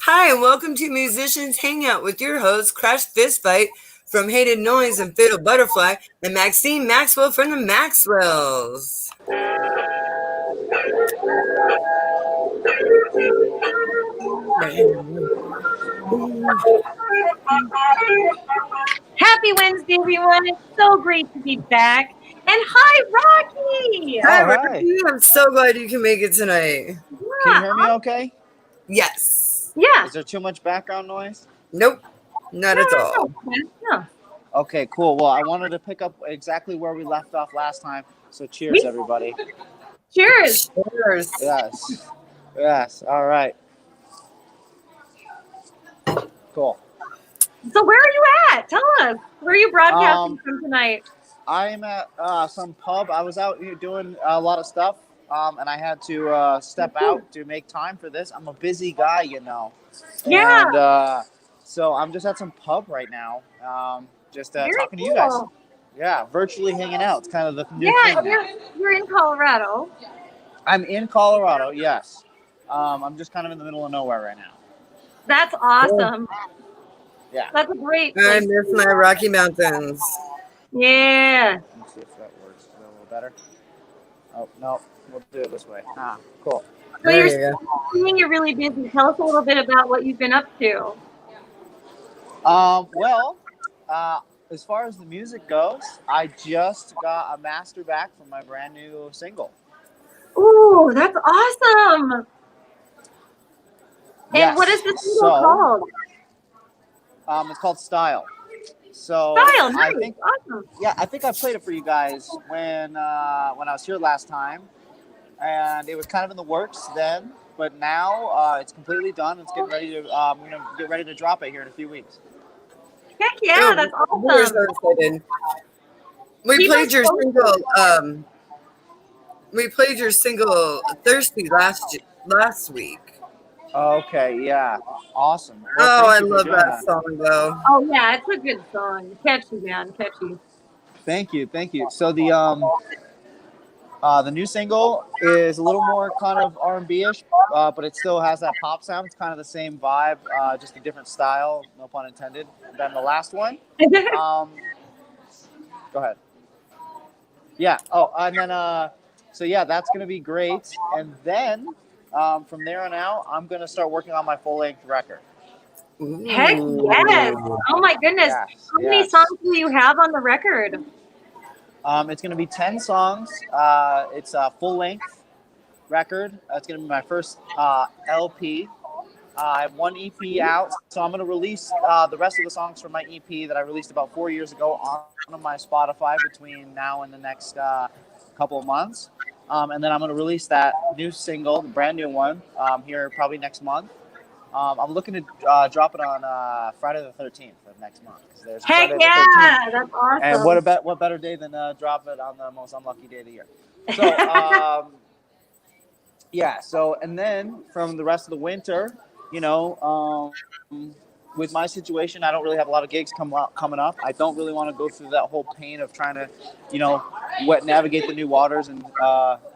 Hi, and welcome to Musicians Hangout with your host, Crash Fistfight from Hated Noise and Fatal Butterfly, and Maxine Maxwell from the Maxwells. Happy Wednesday, everyone. It's so great to be back. And hi, Rocky. Hi, Oh, hi. Rocky. I'm so glad you can make it tonight. Can you Yeah. hear me okay? Yes. Yeah. Is there too much background noise? Nope. Not No, at no, all. no. No. Okay, cool. Well, I wanted to pick up exactly where we left off last time. So cheers, Sweet. everybody. Cheers. Cheers. Yes. Yes. All right. Cool. So, where are you at? Tell us. Where are you broadcasting Um, from tonight? I'm at some pub. I was out here doing a lot of stuff, and I had to step out to make time for this. I'm a busy guy, Yeah. and so I'm just at some pub right now, just Very talking to you guys. cool. Yeah, virtually hanging out. It's kind of the new Yeah. thing now. You're in Colorado. I'm in Colorado, yes. I'm just kind of in the middle of nowhere right now. That's awesome. Yeah. That's a great I place. miss my Rocky Mountains. Yeah. Let me see if that works. Is that a little better? Oh, no. We'll do it this way. Cool. So There you're you saying you're really busy. Tell us a little bit about what you've been up to. Well, as far as the music goes, I just got a master back from my brand new single. Ooh, that's awesome. And Yes. what is the single called? It's called Style. So Style, nice. I think, Awesome. I think I played it for you guys when I was here last time, and it was kind of in the works then. But now it's completely done. It's getting ready to. We're gonna get ready to drop it here in a few weeks. Heck yeah, go. that's We're awesome. so excited. We Keep played us your posted. single. We played your single "Thirsty" last week. Okay, yeah, awesome. Well, Oh, I thank you for love doing that that. song though. Oh yeah, it's a good song. Catchy, man, catchy. Thank you. So the new single is a little more kind of R&B-ish, but it still has that pop sound. It's kind of the same vibe, just a different style, no pun intended, than the last one. Um, go ahead. Yeah. Oh, and then so yeah, that's gonna be great. And then from there on out, I'm gonna start working on my full-length record. Heck yes. Oh my goodness. Yes, How many yes. songs do you have on the record? It's gonna be 10 songs. It's a full-length record. It's gonna be my first LP. I have one EP out, so I'm going to release the rest of the songs from my EP that I released about 4 years ago on my Spotify between now and the next couple of months. And then I'm going to release that new single, the brand new one, here probably next month. I'm looking to drop it on Friday the 13th of next month. There's Heck Friday the yeah, 13th. that's awesome. And what better day than drop it on the most unlucky day of the year? So, yeah. So, and then from the rest of the winter, with my situation, I don't really have a lot of gigs coming up. I don't really want to go through that whole pain of trying to, navigate the new waters and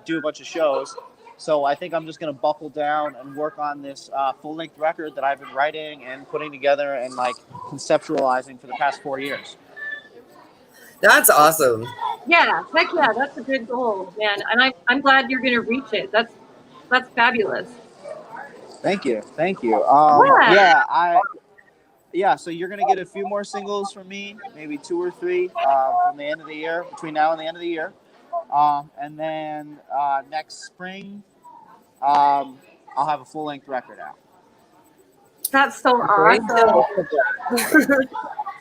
do a bunch of shows. So I think I'm just going to buckle down and work on this full-length record that I've been writing and putting together and conceptualizing for the past 4 years. That's awesome. Yeah, heck yeah, that's a good goal, man. And I'm glad you're gonna reach it. That's fabulous. Thank you. So you're gonna get a few more singles from me, maybe 2 or 3 from the end of the year, between now and the end of the year, and then next spring, I'll have a full length record out. That's so awesome.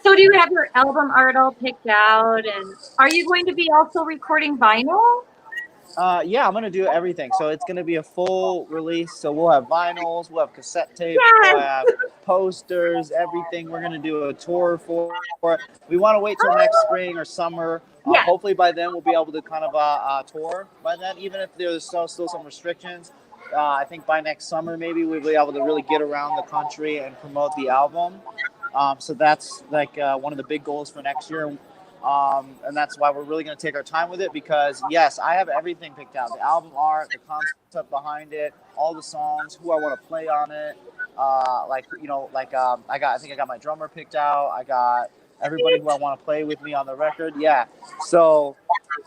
So do you have your album art all picked out, and are you going to be also recording vinyl? Yeah, I'm going to do everything. So it's going to be a full release. So we'll have vinyls, we'll have cassette tapes, Yes. we'll have posters, everything. We're going to do a tour for it. We want to wait till next spring or summer. Yeah. Hopefully by then we'll be able to kind of tour by then, even if there's still some restrictions. I think by next summer maybe we'll be able to really get around the country and promote the album. So that's one of the big goals for next year. And that's why we're really going to take our time with it, because yes, I have everything picked out: the album art, the concept behind it, all the songs, who I want to play on it. I think I got my drummer picked out. I got everybody who I want to play with me on the record. Yeah. So,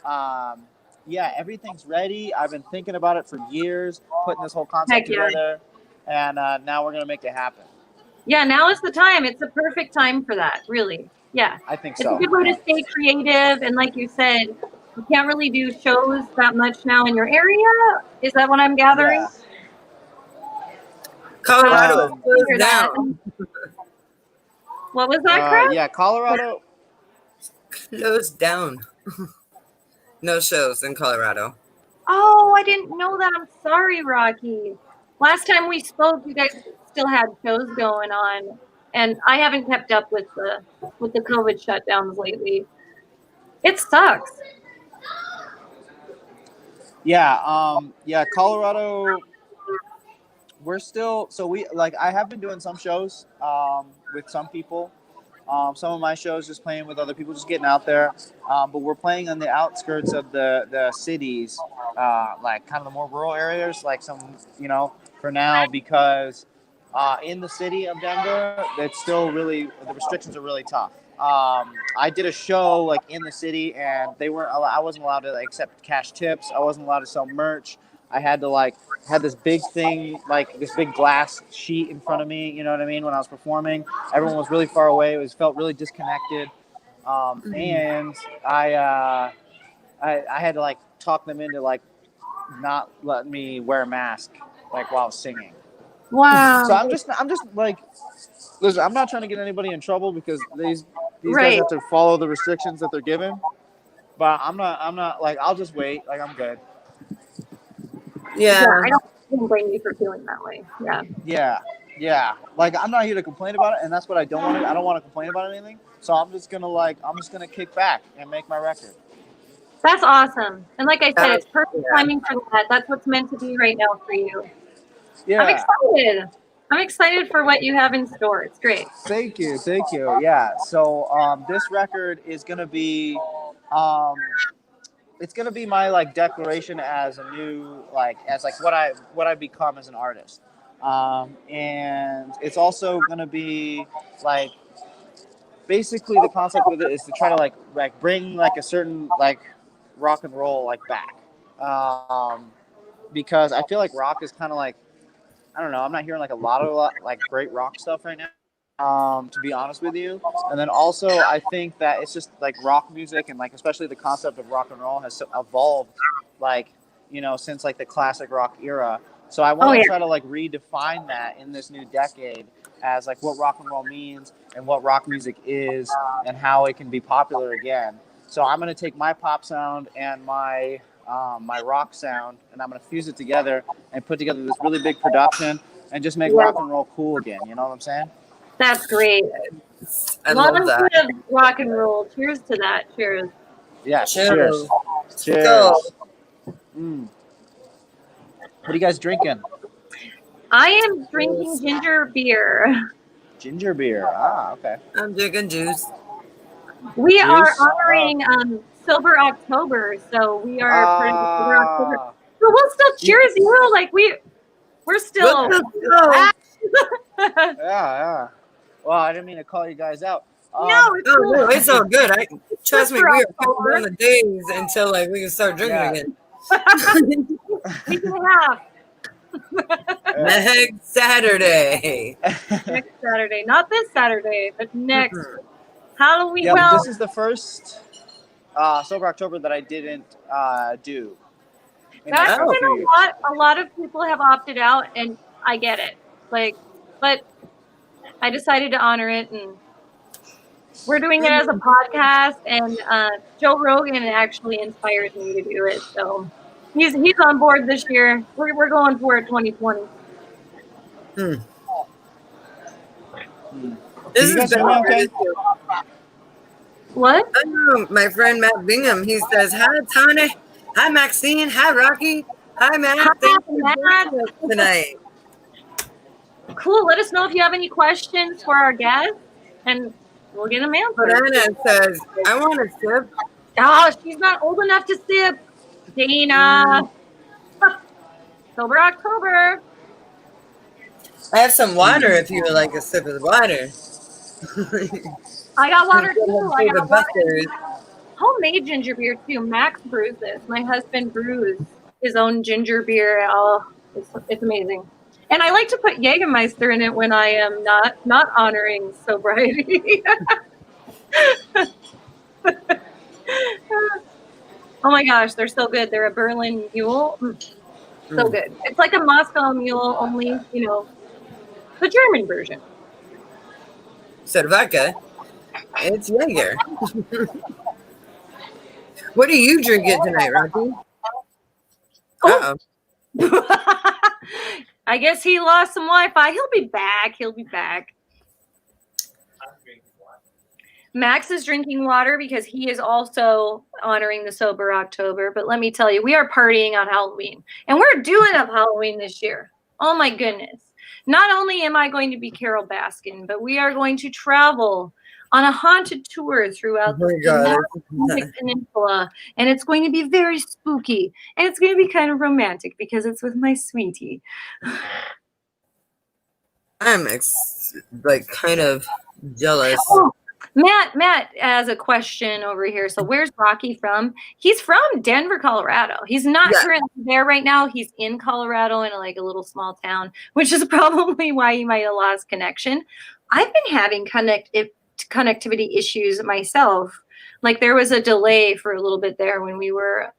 yeah, everything's ready. I've been thinking about it for years, putting this whole concept Heck yeah. together, and now we're gonna make it happen. Yeah, now is the time. It's the perfect time for that, really. Yeah. I think It's so. a good way to stay creative. And like you said, you can't really do shows that much now in your area. Is that what I'm gathering? Yeah. Colorado Um, closed Hear that. down. What was that, Chris? Yeah, Colorado. Closed down. No shows in Colorado. Oh, I didn't know that. I'm sorry, Rocky. Last time we spoke, you guys still had shows going on, and I haven't kept up with the COVID shutdowns lately. It sucks. Yeah. Yeah. Colorado. We're still I have been doing some shows with some people. Some of my shows just playing with other people, just getting out there. But we're playing on the outskirts of the cities, like kind of the more rural areas, like some, for now, because in the city of Denver, it's still really, the restrictions are really tough. I did a show like in the city, and I wasn't allowed to accept cash tips. I wasn't allowed to sell merch. I had to had this big thing, like this big glass sheet in front of me, you know what I mean, when I was performing. Everyone was really far away. Felt really disconnected. And I had to talk them into not letting me wear a mask while I was singing. Wow. So I'm just listen, I'm not trying to get anybody in trouble because these Right. guys have to follow the restrictions that they're given. But I'm not I'll just wait. I'm good. Yeah. I don't blame you for feeling that way. Yeah. Yeah. I'm not here to complain about it, and that's what I don't want to. I don't want to complain about anything. So I'm just gonna kick back and make my record. That's awesome. And like I said, it's perfect timing for that. That's what's meant to be right now for you. Yeah. I'm excited for what you have in store. It's great. Thank you. Yeah. So this record is gonna be it's gonna be my declaration as a new what I become as an artist. And it's also gonna be basically the concept of it is to try to bring a certain rock and roll back. Because I feel like rock is kind of I don't know, I'm not hearing a lot of great rock stuff right now. To be honest with you. And then also I think that it's just rock music and especially the concept of rock and roll has evolved since the classic rock era. So I want to try to redefine that in this new decade as what rock and roll means and what rock music is and how it can be popular again. So I'm going to take my pop sound and my rock sound, and I'm going to fuse it together and put together this really big production and just make rock and roll cool again. You know what I'm saying? That's great. I love that. Of rock and roll. Cheers to that. Cheers. Yeah, Cheers. Cheers. What are you guys drinking? I am drinking ginger beer. Ginger beer. Ah, okay. I'm drinking juice. We are honoring Silver October, so we are part of the Silver October. So we'll still cheers you. We're still. Yeah. Well, I didn't mean to call you guys out. No, it's cool. No, it's all good. Trust me, we are counting down the days until we can start drinking again. We can have. Next Saturday. Next Saturday. Not this Saturday, but next Halloween. Yeah, well, this is the first Sober October that I didn't do. That's been a lot of people have opted out, and I get it. But I decided to honor it, and we're doing it as a podcast, and Joe Rogan actually inspires me to do it. So he's on board this year. We're going for it 2020. This is okay. What? I know my friend Matt Bingham. He says, "Hi, Tony. Hi, Maxine. Hi, Rocky. Hi, Matt. Thank you for joining us tonight." Cool. Let us know if you have any questions for our guest, and we'll get them answered. Banana says, "I want a sip." Oh, she's not old enough to sip. Dana. Sober October. I have some water if you would like a sip of the water. I got water For too. I the got water. busters. Homemade ginger beer too. Max brews this. My husband brews his own ginger beer. Oh, it's amazing. And I like to put Jägermeister in it when I am not honoring sobriety. Oh my gosh, they're so good. They're a Berlin Mule. So good. It's like a Moscow Mule, only, the German version. So vodka. It's Jaeger. What are you drinking tonight, Rocky? Oh. I guess he lost some Wi-Fi. He'll be back. Max is drinking water because he is also honoring the Sober October. But let me tell you, we are partying on Halloween. And we're doing up Halloween this year. Oh my goodness. Not only am I going to be Carol Baskin, but we are going to travel on a haunted tour throughout the Peninsula. And it's going to be very spooky. And it's going to be kind of romantic because it's with my sweetie. I'm kind of jealous. Oh, Matt has a question over here. So where's Rocky from? He's from Denver, Colorado. He's not currently there right now. He's in Colorado in a little small town, which is probably why he might have lost connection. I've been having connectivity issues myself. Like there was a delay for a little bit there when we were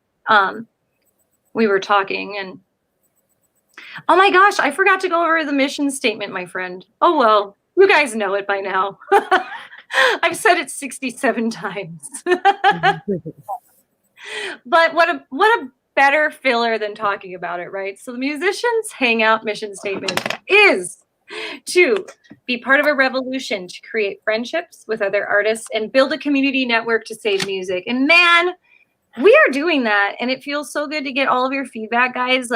talking, and oh my gosh, I forgot to go over the mission statement, my friend. Oh well, you guys know it by now. I've said it 67 times. But what a better filler than talking about it, right? So the Musicians Hangout mission statement is to be part of a revolution to create friendships with other artists and build a community network to save music. And man, we are doing that. And it feels so good to get all of your feedback, guys.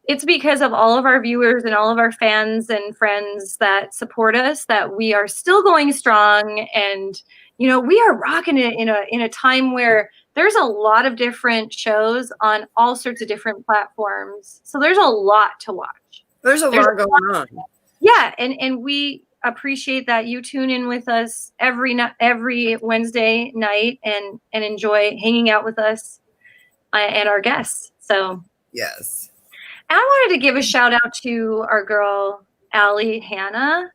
It's because of all of our viewers and all of our fans and friends that support us that we are still going strong. And, we are rocking it in a time where there's a lot of different shows on all sorts of different platforms. So there's a lot to watch. There's a lot going on. Yeah. And we appreciate that you tune in with us every Wednesday night and enjoy hanging out with us and our guests. So yes. I wanted to give a shout out to our girl, Allie Hannah.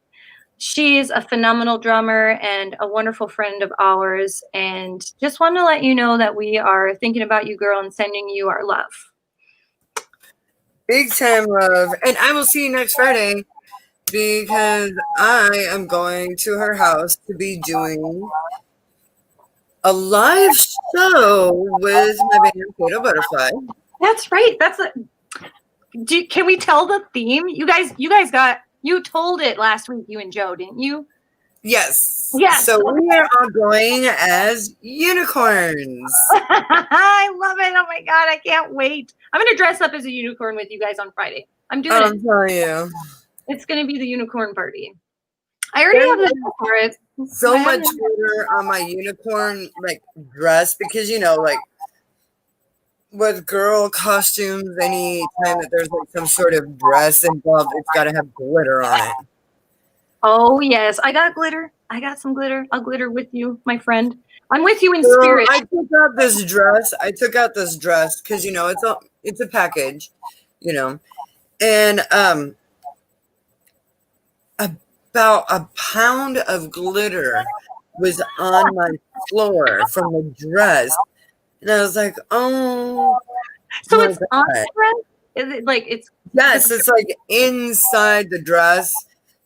She's a phenomenal drummer and a wonderful friend of ours. And just wanted to let you know that we are thinking about you, girl, and sending you our love. Big time love. And I will see you next Friday because I am going to her house to be doing a live show with my band Fatal Butterfly. That's right. Can we tell the theme? You guys you told it last week, you and Joe, didn't you? Yes. Yes. So we are all going as unicorns. I love it. Oh my God, I can't wait. I'm going to dress up as a unicorn with you guys on Friday. I'm doing it. I'm telling you. It's going to be the unicorn party. I already have the dress for it. So much glitter on my unicorn dress because with girl costumes, any time that there's some sort of dress involved, it's got to have glitter on it. Oh yes, I got glitter. I got some glitter. I'll glitter with you, my friend. I'm with you in spirit. I took out this dress because it's a package, and about a pound of glitter was on my floor from the dress. And I was like, oh. So it's on the dress? Is it it's... Yes, it's inside the dress.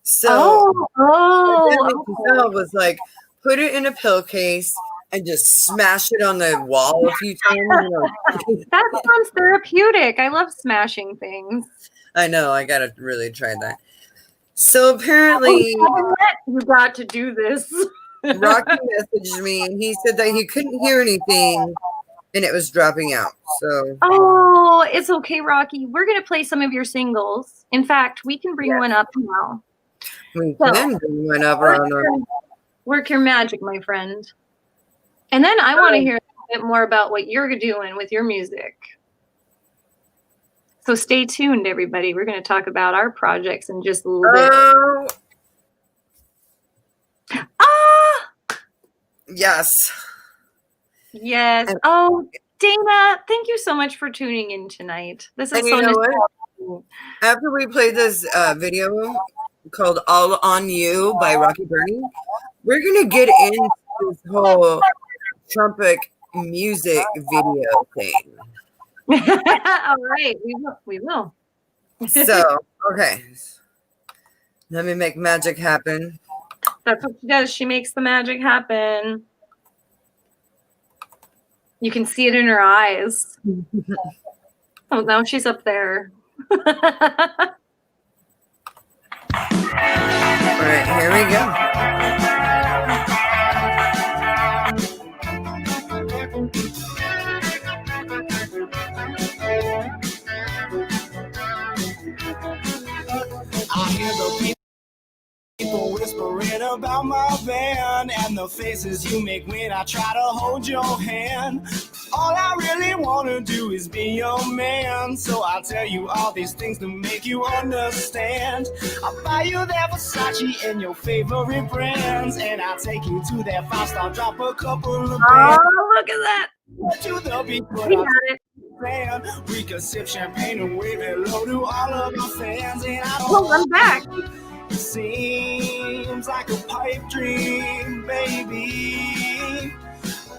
So I was put it in a pillowcase and just smash it on the wall a few times. That sounds therapeutic. I love smashing things. I know. I got to really try that. So apparently... you got to do this. Rocky messaged me and he said that he couldn't hear anything and it was dropping out. So it's okay, Rocky. We're gonna play some of your singles. In fact, we can bring one up now. We can bring one up around. Work your magic, my friend. And then I want to hear a bit more about what you're doing with your music. So stay tuned, everybody. We're going to talk about our projects in just a little bit. Yes. Yes. Oh, Dana, thank you so much for tuning in tonight. This is so nostalgic. After we play this video called All On You by Rocky Bernie, we're going to get into this whole trumpet music video thing. All right. We will. So, okay. Let me make magic happen. That's what she does. She makes the magic happen. You can see it in her eyes. Oh, now she's up there. All right, here we go. I hear the people whispering about my band and the faces you make when I try to hold your hand. All I really want to do is be your man, so I'll tell you all these things to make you understand. I'll buy you that Versace and your favorite brands, and I'll take you to that 5-star, drop a couple of bands. Oh, look at that. To the beat, We got it. We can sip champagne and wave it low to all of my fans. And I don't Oh, I'm back. It seems like a pipe dream, baby.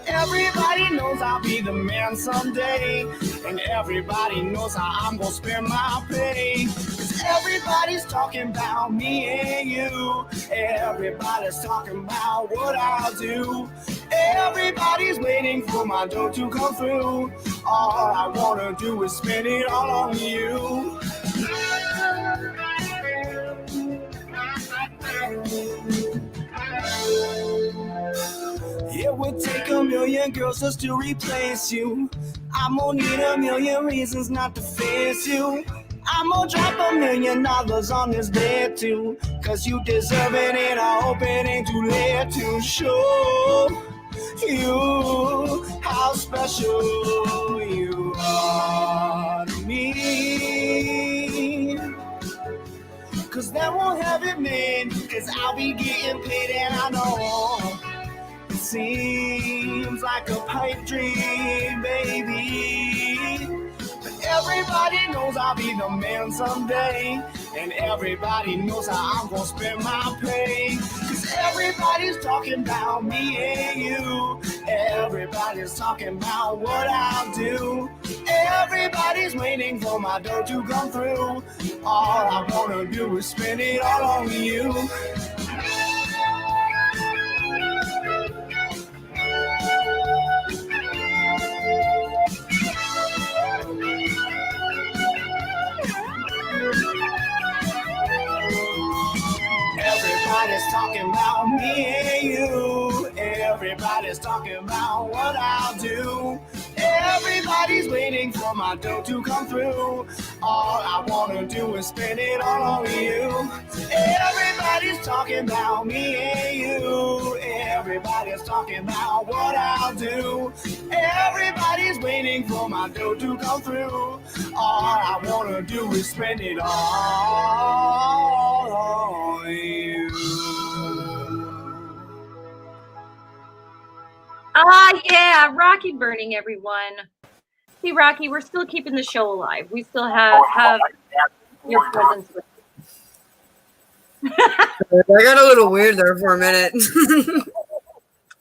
Everybody knows I'll be the man someday, and everybody knows how I'm gonna spend my pay. 'Cause everybody's talking about me and you. Everybody's talking about what I'll do. Everybody's waiting for my dough to come through. All I wanna do is spend it all on you. It would take a million girls just to replace you. I'm gonna need a million reasons not to face you. I'm gonna drop $1 million on this bed too, 'cause you deserve it, and I hope it ain't too late to show you how special you are to me. 'Cause they won't have it made, 'cause I'll be getting paid, and I know it seems like a pipe dream, baby. But everybody knows I'll be the man someday, and everybody knows how I'm gonna spend my pay. 'Cause everybody's talking about me and you. Everybody's talking about what I'll do. Everybody's waiting for my dough to come through. All I wanna do is spend it all on you. Everybody's talking about me and you. Everybody's talking about what I'll do. Everybody's waiting for my dough to come through. All I wanna do is spend it all on you. Everybody's talking about me and you. Everybody's talking about what I'll do. Everybody's waiting for my dough to come through. All I wanna do is spend it all on you. Yeah, Rocky burning, everyone. See, Rocky, we're still keeping the show alive. We still have your presence with us. I got a little weird there for a minute.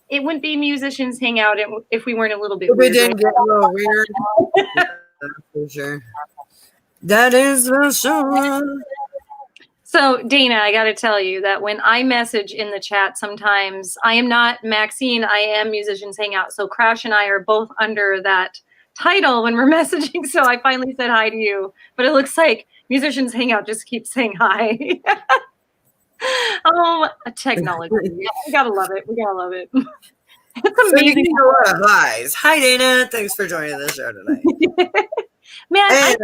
It wouldn't be Musicians Hangout if we weren't a little bit We weird. didn't get a little weird. That's for sure. That is for sure. So, Dana, I got to tell you that when I message in the chat sometimes, I am not Maxine, I am Musicians Hangout. So Crash and I are both under that title when we're messaging. So I finally said hi to you. But it looks like Musicians Hangout just keeps saying hi. Oh, technology. We got to love it. We got to love it. It's amazing. So a lot of highs. Hi, Dana. Thanks for joining the show tonight. Man, And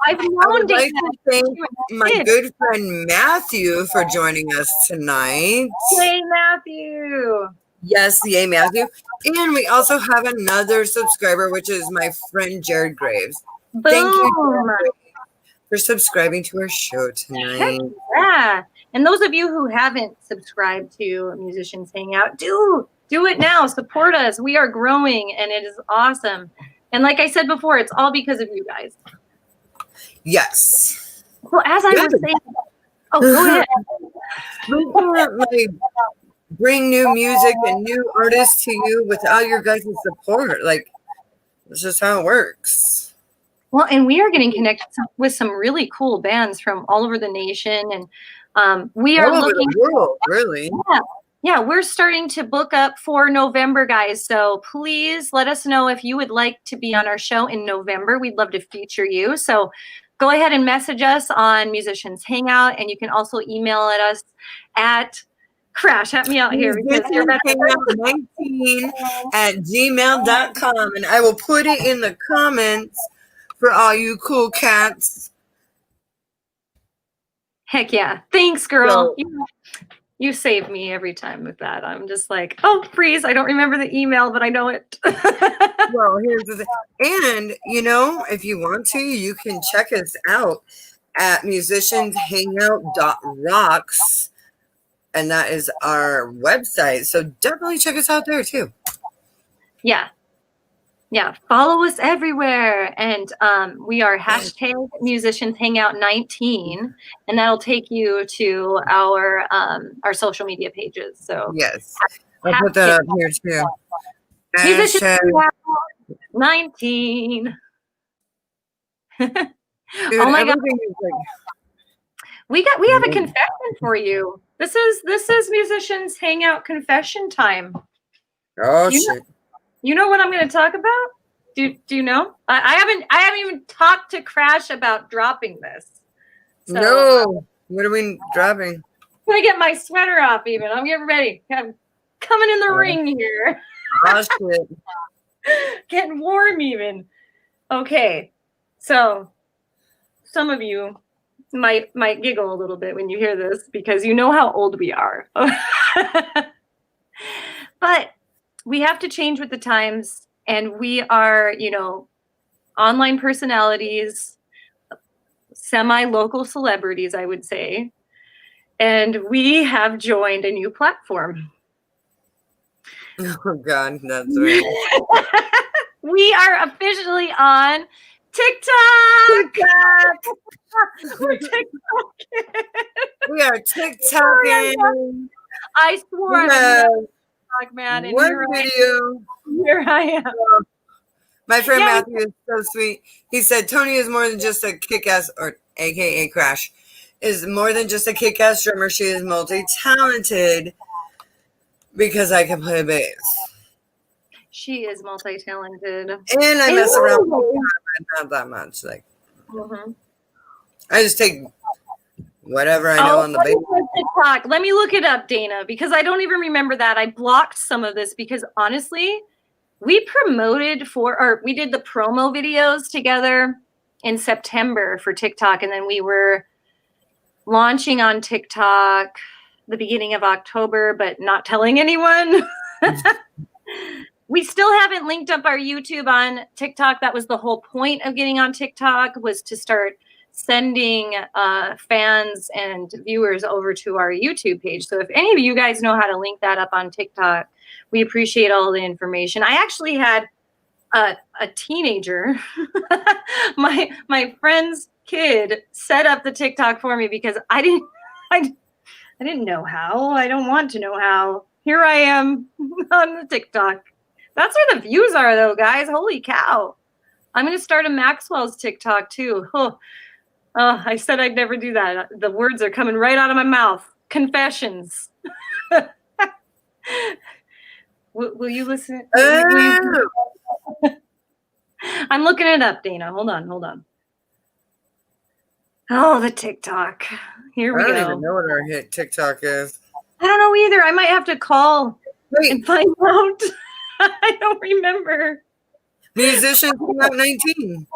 I've I known would like Dana. to thank my good friend Matthew for joining us tonight. Hey, Matthew. Yes, yay, Matthew. And we also have another subscriber, which is my friend Jared Graves. Boom. Thank you, Jared Graves. for subscribing to our show tonight. Yeah. And those of you who haven't subscribed to Musicians Hangout, do it now. Support us. We are growing and it is awesome. And like I said before, it's all because of you guys. Yes. Well, as I was saying, go ahead. We can't like bring new music and new artists to you without your guys' support. Like, that's just how it works. Well, and we are getting connected with some really cool bands from all over the nation, and we are all over looking. The world, really. Yeah, we're starting to book up for November, guys. So please let us know if you would like to be on our show in November. We'd love to feature you. So go ahead and message us on Musicians Hangout, and you can also email at us at Crash. Help me out here. Hangout19@gmail.com, and I will put it in the comments for all you cool cats. Heck yeah. Thanks, girl. You save me every time with that. I'm just like, oh, freeze. I don't remember the email, but I know it. Well, here's the thing. And, if you want to, you can check us out at musicianshangout.rocks. And that is our website. So definitely check us out there too. Yeah. Yeah. Follow us everywhere. And we are hashtag Musicians Hangout 19. And that'll take you to our social media pages. So yes. I'll put that up here too. Musicians Hangout 19. Dude, oh my God. We have a confession for you. This is Musicians Hangout confession time. Oh shit! You know what I'm going to talk about? Do you know? I haven't even talked to Crash about dropping this. So, no, what are we dropping? I'm gonna get my sweater off. Even I'm getting ready. I'm coming in the ring here. Oh shit! Getting warm even. Okay, so some of you might giggle a little bit when you hear this because you know how old we are. But we have to change with the times, and we are, online personalities, semi-local celebrities, I would say, and we have joined a new platform. Oh God, that's right. We are officially on TikTok. We're TikToking. We are TikToking. I swore I'm TikTok man. And one video. Here I am. My friend Matthew is so sweet. He said Tony is more than just a kick-ass, or AKA Crash, is more than just a kick-ass drummer. She is multi-talented because I can play bass. She is multi-talented. And I mess around with her, but not that much. Like, I just take whatever I know on the bass. TikTok. Let me look it up, Dana, because I don't even remember that. I blocked some of this because honestly, we did the promo videos together in September for TikTok, and then we were launching on TikTok the beginning of October, but not telling anyone. We still haven't linked up our YouTube on TikTok. That was the whole point of getting on TikTok, was to start sending fans and viewers over to our YouTube page. So if any of you guys know how to link that up on TikTok, we appreciate all the information. I actually had a teenager, my friend's kid, set up the TikTok for me because I didn't know how. I don't want to know how. Here I am on the TikTok. That's where the views are, though, guys. Holy cow. I'm going to start a Maxwell's TikTok, too. Oh, I said I'd never do that. The words are coming right out of my mouth. Confessions. Will you listen? I'm looking it up, Dana. Hold on. Oh, the TikTok. Here we go. I don't even know what our hit TikTok is. I don't know either. I might have to call and find out. I don't remember. Musicians Hangout 19.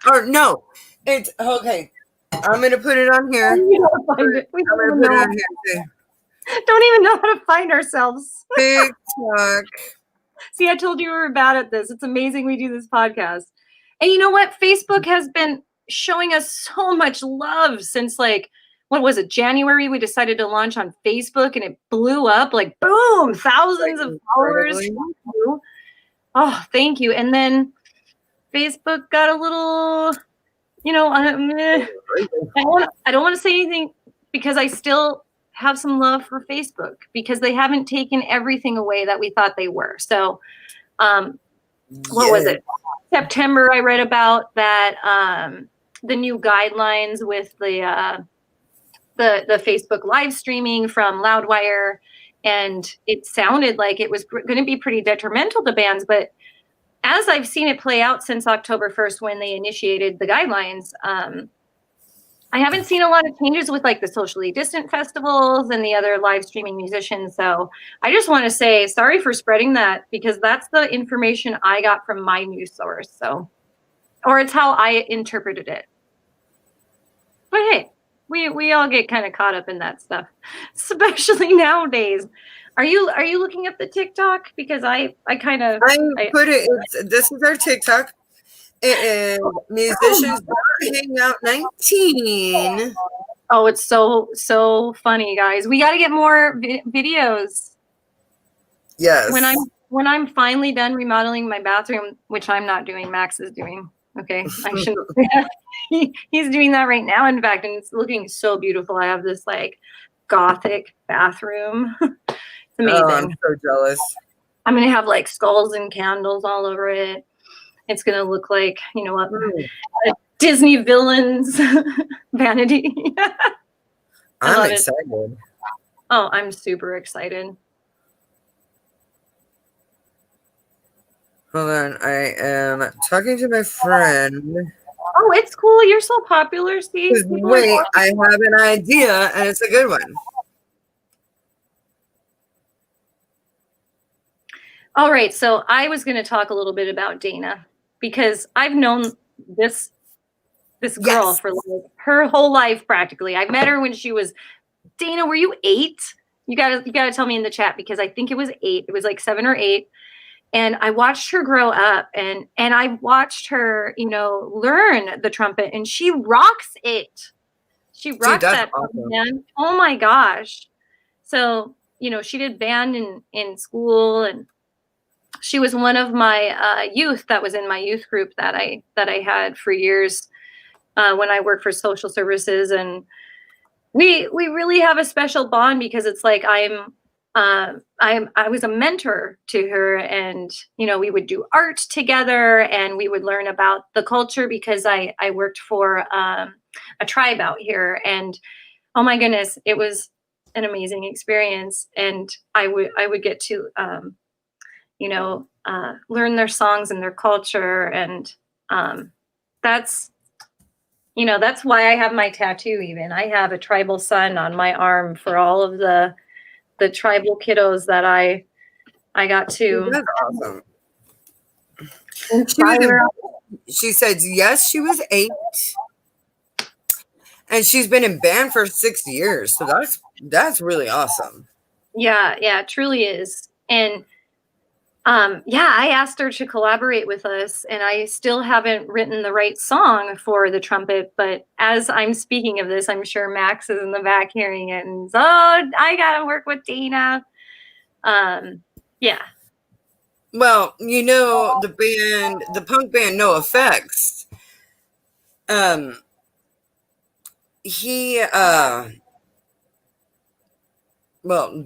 Or no, it's okay. I'm gonna put it on here. We don't find it. We don't even know. Don't even know how to find ourselves. TikTok. See, I told you we were bad at this. It's amazing we do this podcast. And you know what? Facebook has been showing us so much love since like, what was it, January? We decided to launch on Facebook and it blew up like boom, thousands of followers. Thank you. Oh, thank you. And then Facebook got a little, you know, I don't want to say anything because I still have some love for Facebook because they haven't taken everything away that we thought they were. So, what was it? September, I read about that the new guidelines with the Facebook live streaming from Loudwire, and it sounded like it was going to be pretty detrimental to bands. But as I've seen it play out since October 1st when they initiated the guidelines, I haven't seen a lot of changes with like the socially distant festivals and the other live streaming musicians. So I just want to say sorry for spreading that because that's the information I got from my news source. So, or it's how I interpreted it. But hey, we all get kind of caught up in that stuff, especially nowadays. Are you looking up the TikTok? Because I put it. This is our TikTok. It is musicians Hangout 19. Oh, it's so funny, guys. We got to get more videos. Yes. When I'm finally done remodeling my bathroom, which I'm not doing, Max is doing. Okay, I shouldn't. He's doing that right now, in fact, and it's looking so beautiful. I have this like gothic bathroom. It's amazing. Oh, I'm so jealous. I'm gonna have like skulls and candles all over it. It's gonna look like, you know what, a Disney villain's vanity. I'm excited. Oh, I'm super excited. Hold on, I am talking to my friend. Oh, it's cool. You're so popular, Steve. Wait, I have an idea, and it's a good one. All right, so I was going to talk a little bit about Dana because I've known this girl for like her whole life practically. I met her when she was, Dana, were you 8? You gotta tell me in the chat because I think it was 8. It was like 7 or 8. And I watched her grow up and I watched her, you know, learn the trumpet, and she rocks it. She rocks that, awesome. Man. Oh my gosh. So, you know, she did band in school, and she was one of my youth that was in my youth group that I had for years when I worked for social services. And we really have a special bond because it's like I was a mentor to her, and, you know, we would do art together and we would learn about the culture because I worked for a tribe out here, and oh my goodness, it was an amazing experience. And I would get to, you know, learn their songs and their culture. And that's, you know, that's why I have my tattoo. Even I have a tribal sun on my arm for all of the tribal kiddos that I got to. That's awesome. She said yes, she was 8, and she's been in band for 6 years. So that's really awesome. Yeah, it truly is. And I asked her to collaborate with us, and I still haven't written the right song for the trumpet. But as I'm speaking of this, I'm sure Max is in the back hearing it, and so I gotta work with Dana. Yeah. Well, you know, the punk band No Effects.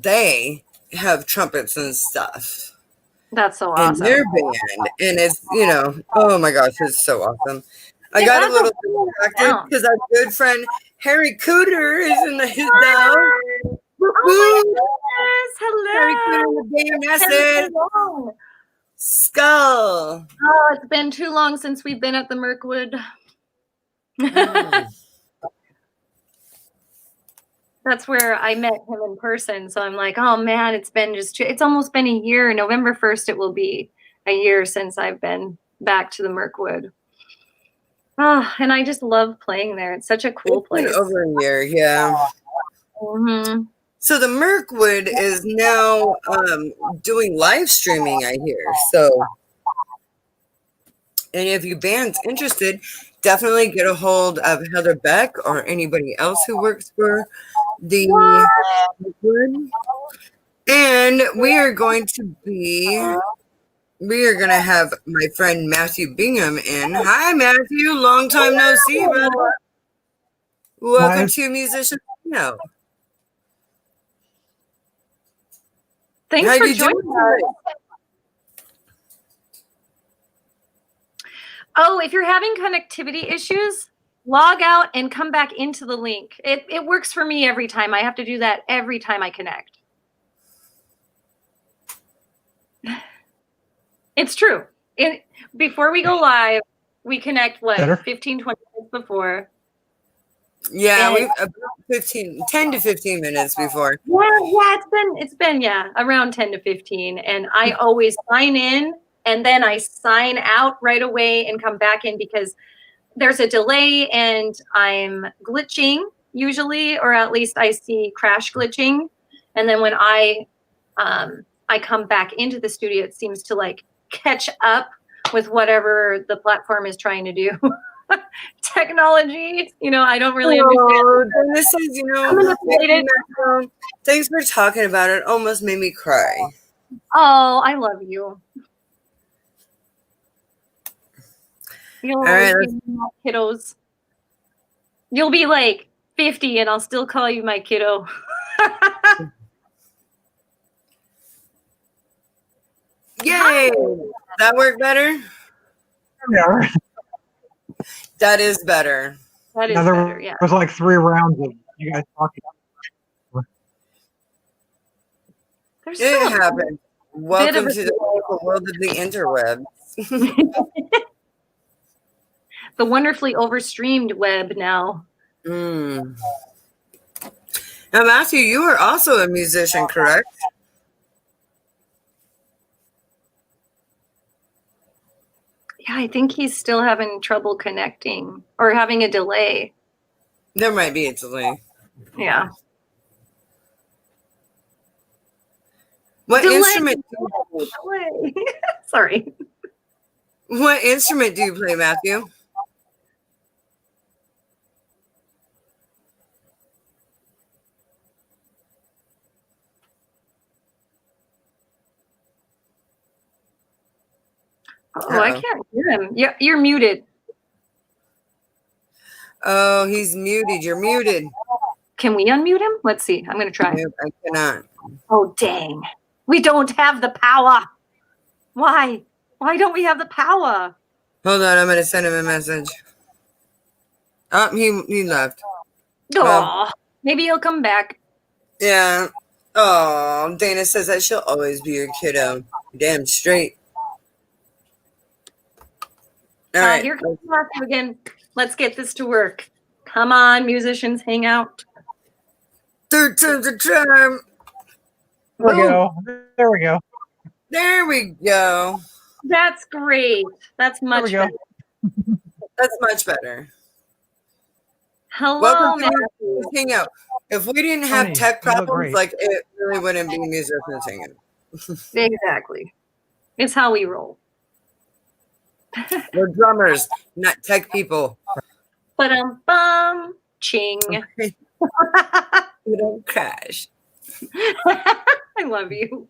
They have trumpets and stuff. That's so awesome. In their band, and it's, you know, oh my gosh, it's so awesome. I got a little distracted because our good friend Harry Cooter is in the house. Oh my goodness! Hello. Harry Cooter, the band Skull. Oh, it's been too long since we've been at the Mirkwood. That's where I met him in person. So I'm like, oh man, it's almost been a year. November 1st, it will be a year since I've been back to the Mirkwood. Oh, and I just love playing there. It's such a cool place. Been over a year, yeah. Mm-hmm. So the Mirkwood is now doing live streaming, I hear. So And if you band's interested, definitely get a hold of Heather Beck or anybody else who works for the Liquid. And we are going to have my friend Matthew Bingham in. Hi, Matthew. Long time no see, brother. Welcome to Musician Hangout. Thanks for joining us. Oh, if you're having connectivity issues, log out and come back into the link. It works for me every time. I have to do that every time I connect. It's true. Before we go live, we connect 15, 20 minutes before. Yeah, we've about 10 to 15 minutes before. Yeah, it's been around 10 to 15. And I always sign in and then I sign out right away and come back in because there's a delay and I'm glitching usually, or at least I see crash glitching. And then when I come back into the studio, it seems to like catch up with whatever the platform is trying to do. Technology, I don't really understand. This is, thanks for talking about it. Almost made me cry. Oh, I love you. All right, kiddos. You'll be like 50 and I'll still call you my kiddo. Yay! That work better? Yeah. That is better. That is better, yeah. It was like 3 rounds of you guys talking. It happened. Welcome to the wonderful world of the interwebs. The wonderfully overstreamed web now. Now, Matthew, you are also a musician, correct? Yeah, I think he's still having trouble connecting or having a delay. There might be a delay. Yeah. What instrument? Sorry. What instrument do you play, Matthew? Oh, I can't hear him. You're muted. Oh, he's muted. You're muted. Can we unmute him? Let's see. I'm going to try. Nope, I cannot. Oh, dang. We don't have the power. Why? Why don't we have the power? Hold on. I'm going to send him a message. Oh, he left. Oh, maybe he'll come back. Yeah. Oh, Dana says that she'll always be your kiddo. Damn straight. All right. Here comes Matthew again. Let's get this to work. Come on, musicians, hang out. Third time's a charm. There we go. There we go. There we go. That's great. That's much better. That's much better. Hello, welcome to Hangout. If we didn't have tech problems, like it really wouldn't be musicians hanging. Exactly. It's how we roll. We're drummers, not tech people. Ba-dum-bum. Ching. We don't crash. I love you.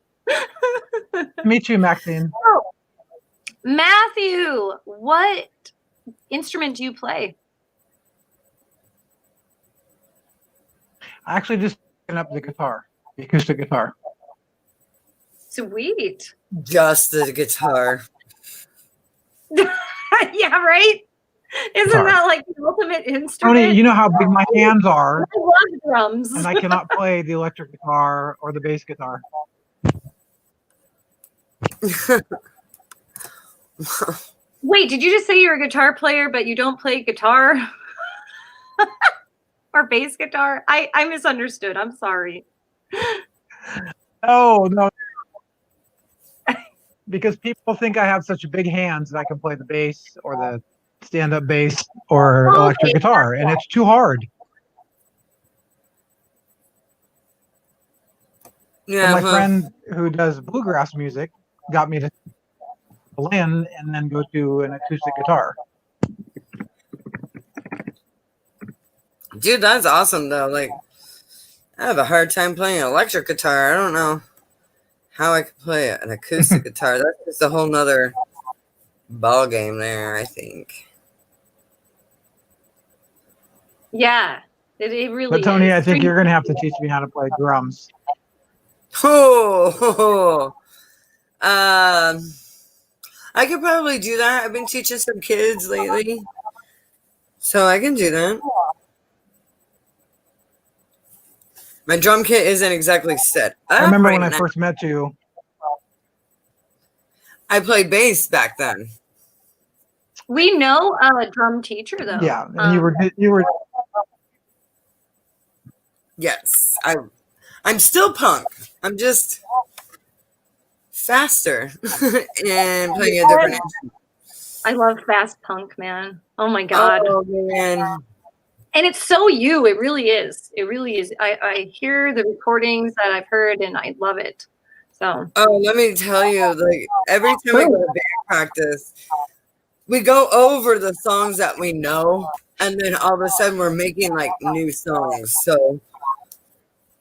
Me too, Maxine. Oh, Matthew, what instrument do you play? I actually just picking up the guitar, the acoustic guitar. Sweet. Just the guitar. Yeah, right? Isn't that like the ultimate instrument? Tony, you know how big my hands are. I love drums. And I cannot play the electric guitar or the bass guitar. Wait, did you just say you're a guitar player, but you don't play guitar? Or bass guitar? I misunderstood. I'm sorry. Oh, no. Because people think I have such big hands that I can play the bass or the stand-up bass or electric guitar, and it's too hard. Yeah, so my friend who does bluegrass music got me to mandolin and then go to an acoustic guitar. Dude, that's awesome though. Like, I have a hard time playing an electric guitar. I don't know how I could play an acoustic guitar. That's just a whole nother ball game there, I think. Yeah, it really But Tony, is. I think you're going to have to teach me how to play drums. Oh, I could probably do that. I've been teaching some kids lately, so I can do that. My drum kit isn't exactly set up. I remember right when I now. first met you. I played bass back then. We know a drum teacher though. Yeah, and you were. Yes, I'm still punk. I'm just faster and playing a different instrument. I love fast punk, man. Oh my god. Oh man. And it's so you. It really is. It really is. I hear the recordings that I've heard and I love it. So let me tell you, like every time we go to band practice, we go over the songs that we know, and then all of a sudden we're making like new songs. So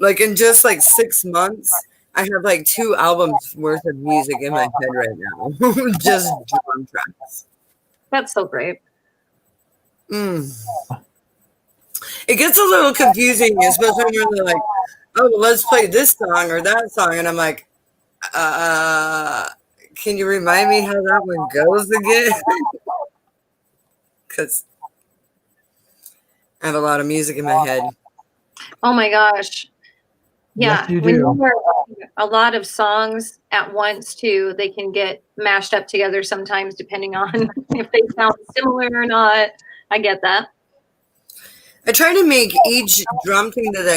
like in just like 6 months, I have like 2 albums worth of music in my head right now. Just drum tracks. that's so great. It gets a little confusing, especially when they're like, oh, well, let's play this song or that song. And I'm like, can you remind me how that one goes again? Because I have a lot of music in my head. Oh my gosh. Yeah. Yes, you When do. you hear a lot of songs at once too, they can get mashed up together sometimes depending on if they sound similar or not. I get that. I try to make each drum thing that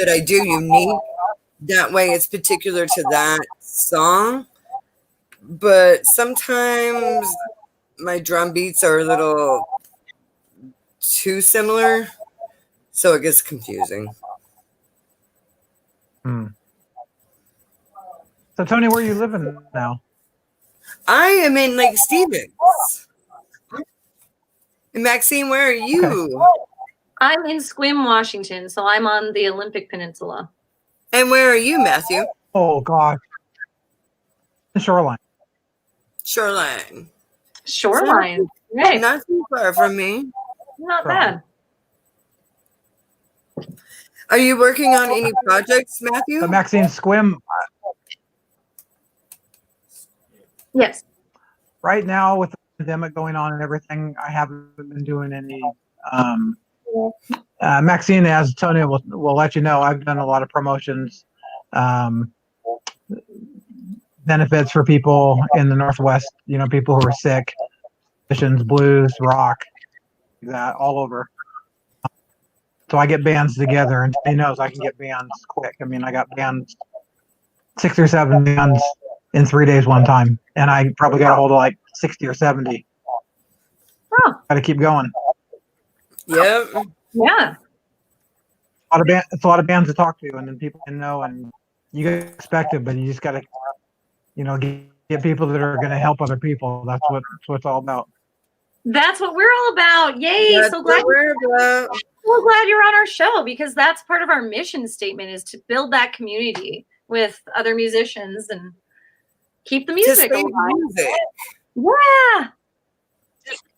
I do unique. That way it's particular to that song. But sometimes my drum beats are a little too similar, so it gets confusing. So Tony, where are you living now? I am in Lake Stevens. And Maxine, where are you? Okay. I'm in Sequim, Washington, so I'm on the Olympic Peninsula. And where are you, Matthew? Oh gosh, the shoreline. Shoreline. Shoreline. Right. Not too far from me. Not bad. Are you working on any projects, Matthew? But Maxine, Sequim, Yes. right now with the pandemic going on and everything, I haven't been doing any. Maxine, as Tony will let you know, I've done a lot of promotions, benefits for people in the Northwest. You know, people who are sick, musicians, blues, rock, that all over. So I get bands together, and he knows I can get bands quick. I mean, I got bands, 6 or 7 bands in 3 days one time, and I probably got a hold of like 60 or 70. Oh. Got to keep going. Yep. Yeah. It's a lot of bands to talk to, and then people can know, and you get expected, but you just got to, get people that are going to help other people. That's what it's all about. That's what we're all about. Yay. That's So glad what we're about. so glad you're on our show, because that's part of our mission statement, is to build that community with other musicians and keep the music Just alive. music. Yeah.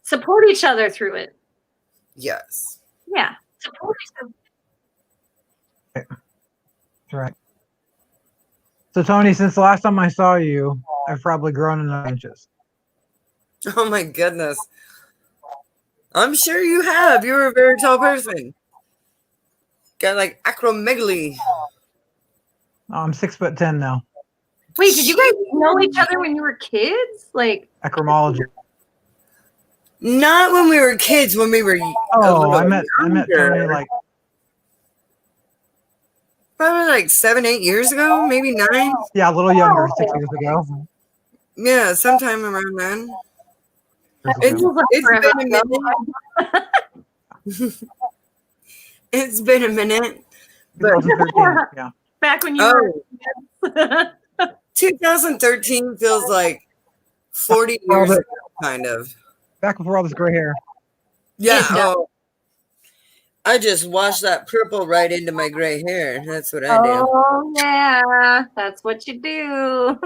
Support each other through it. Yes. Yeah. Support each other. That's right. So Tony, since the last time I saw you, I've probably grown enough inches. Oh my goodness. I'm sure you have. You're a very tall person. Got like acromegaly. I'm 6'10" now. Wait, did you guys know each other when you were kids? Like, Acromology. Not when we were kids, when we were Oh, I met younger. Tony like Probably like 7, 8 years ago, maybe 9. a little younger, 6 years ago. Yeah, sometime around then. Years ago. It's been a minute. It's been a minute. But 2013, yeah. back when you were 2013 feels like 40 years ago, kind of. Back before all this gray hair. Yeah. It does. Oh, I just washed that purple right into my gray hair. That's what I do. Oh yeah, that's what you do.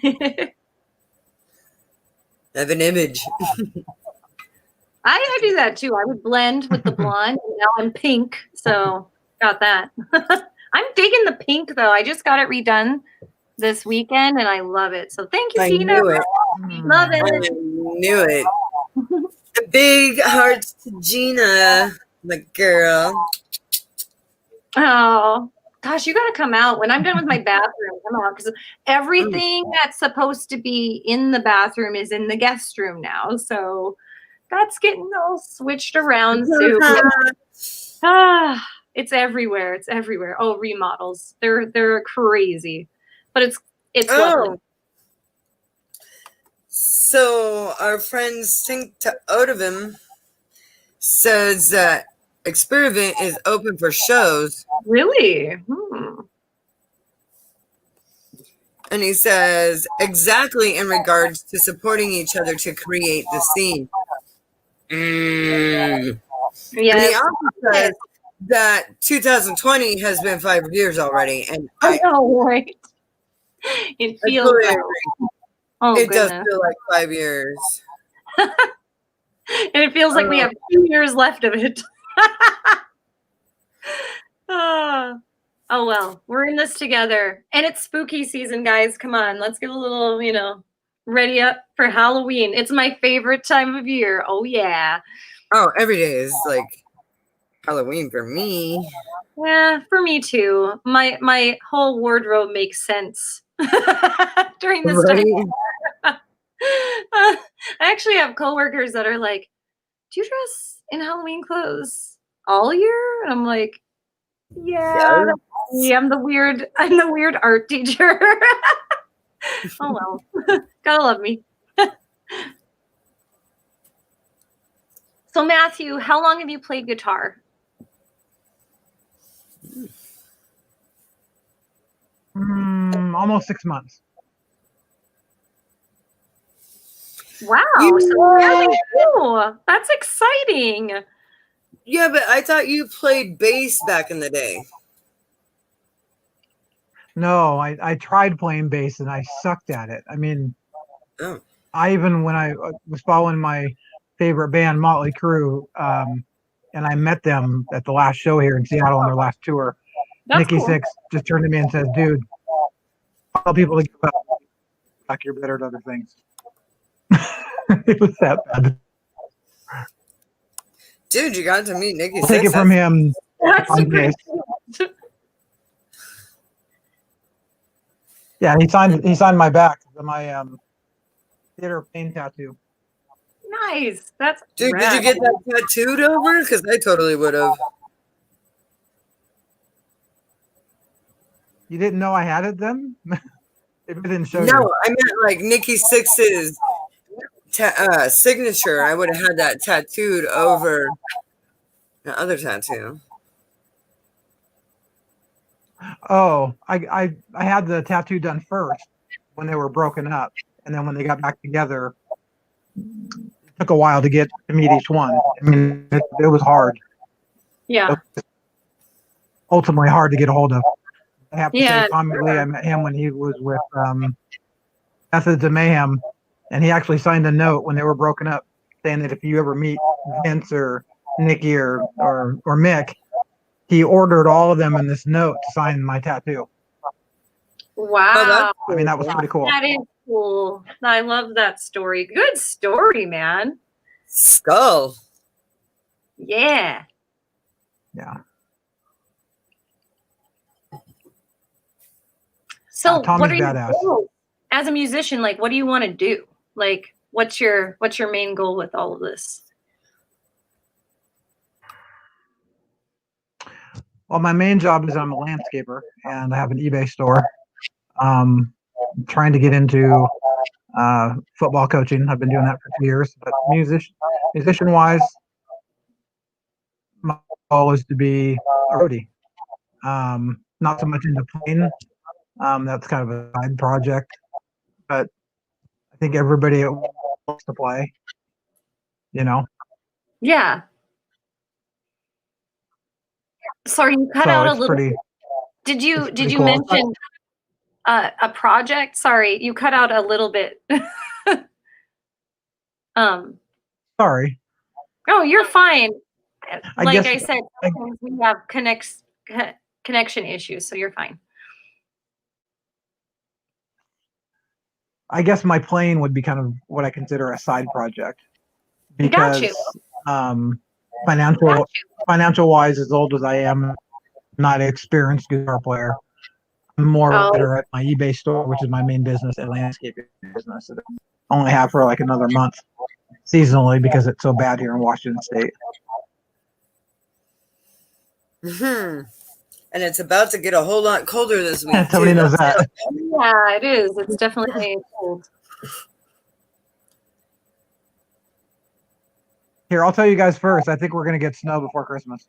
I have an image. I do that too. I would blend with the blonde, and now I'm pink, so got that. I'm digging the pink though. I just got it redone this weekend, and I love it. So thank you, I Tina. knew it. Love I it. knew it. Big hearts to Gina, the girl. Oh gosh, you got to come out when I'm done with my bathroom. Come out because everything that's supposed to be in the bathroom is in the guest room now. So that's getting all switched around too. It's everywhere. It's everywhere. Oh, remodels. They're crazy, but it's lovely. So our friend Sink to Odovim says that Experiment is open for shows. Really? And he says exactly in regards to supporting each other to create the scene. Yes. And he also says that 2020 has been 5 years already, and I know, right? It feels totally like, agree. oh, It goodness. does feel like 5 years. And it feels like we have 2 years left of it. Oh well, we're in this together. And it's spooky season, guys. Come on, let's get a little, ready up for Halloween. It's my favorite time of year. Oh yeah. Oh, every day is like Halloween for me. Yeah, for me too. My whole wardrobe makes sense during this time. I actually have coworkers that are like, "Do you dress in Halloween clothes all year?" And I'm like, "Yeah, that's me. I'm the weird art teacher." Oh well, gotta love me. So Matthew, how long have you played guitar? Almost 6 months. Wow, so really cool. That's exciting. Yeah, but I thought you played bass back in the day. No, I tried playing bass and I sucked at it. I mean, Oh. when I was following my favorite band, Motley Crue, and I met them at the last show here in Seattle on their last tour. That's Nikki cool. Sixx just turned to me and says, "Dude, tell people to give up. Like you're better at other things." It was that bad. Dude, you got to meet Nikki Sixx. Take it from him. That's on pretty bass. cool. Yeah, he signed my back, my theater pain tattoo. Nice. That's Dude, rad. did you get that tattooed over? Because I totally would have. You didn't know I had it then? If it didn't show No, you. I meant like Nikki Sixx's signature. I would have had that tattooed over the other tattoo. Oh, I had the tattoo done first when they were broken up, and then when they got back together, it took a while to get to meet each one. I mean, it was hard. Yeah. It was ultimately hard to get a hold of. I have to Yeah. say, Tommy Lee, I met him when he was with Methods of Mayhem, and he actually signed a note when they were broken up, saying that if you ever meet Vince or Nikki or Mick, he ordered all of them in this note to sign my tattoo. Wow. I mean, that was pretty cool. That is cool. I love that story. Good story, man. Skull. Yeah. Yeah. So Tommy's what are your badass. goals as a musician? Like, what do you want to do? Like, what's your main goal with all of this? Well, my main job is I'm a landscaper and I have an eBay store. Trying to get into football coaching. I've been doing that for 2 years. But musician wise, my goal is to be a roadie. Not so much into playing. That's kind of a side project. but I think everybody wants to play. You know. Yeah. Sorry, you cut So out a it's little. pretty. Did you pretty cool. mention a project? Sorry, you cut out a little bit. Sorry. Oh, you're fine. I I guess said, sometimes we have connection issues, so you're fine. I guess my playing would be kind of what I consider a side project Got because you. financial wise, as old as I am, I'm not an experienced guitar player. I'm more better at my eBay store, which is my main business, and landscaping business. That I only have for like another month seasonally because it's so bad here in Washington State. And it's about to get a whole lot colder this week. Tony knows that. Yeah, it is. It's definitely cold. Here, I'll tell you guys first. I think we're gonna get snow before Christmas.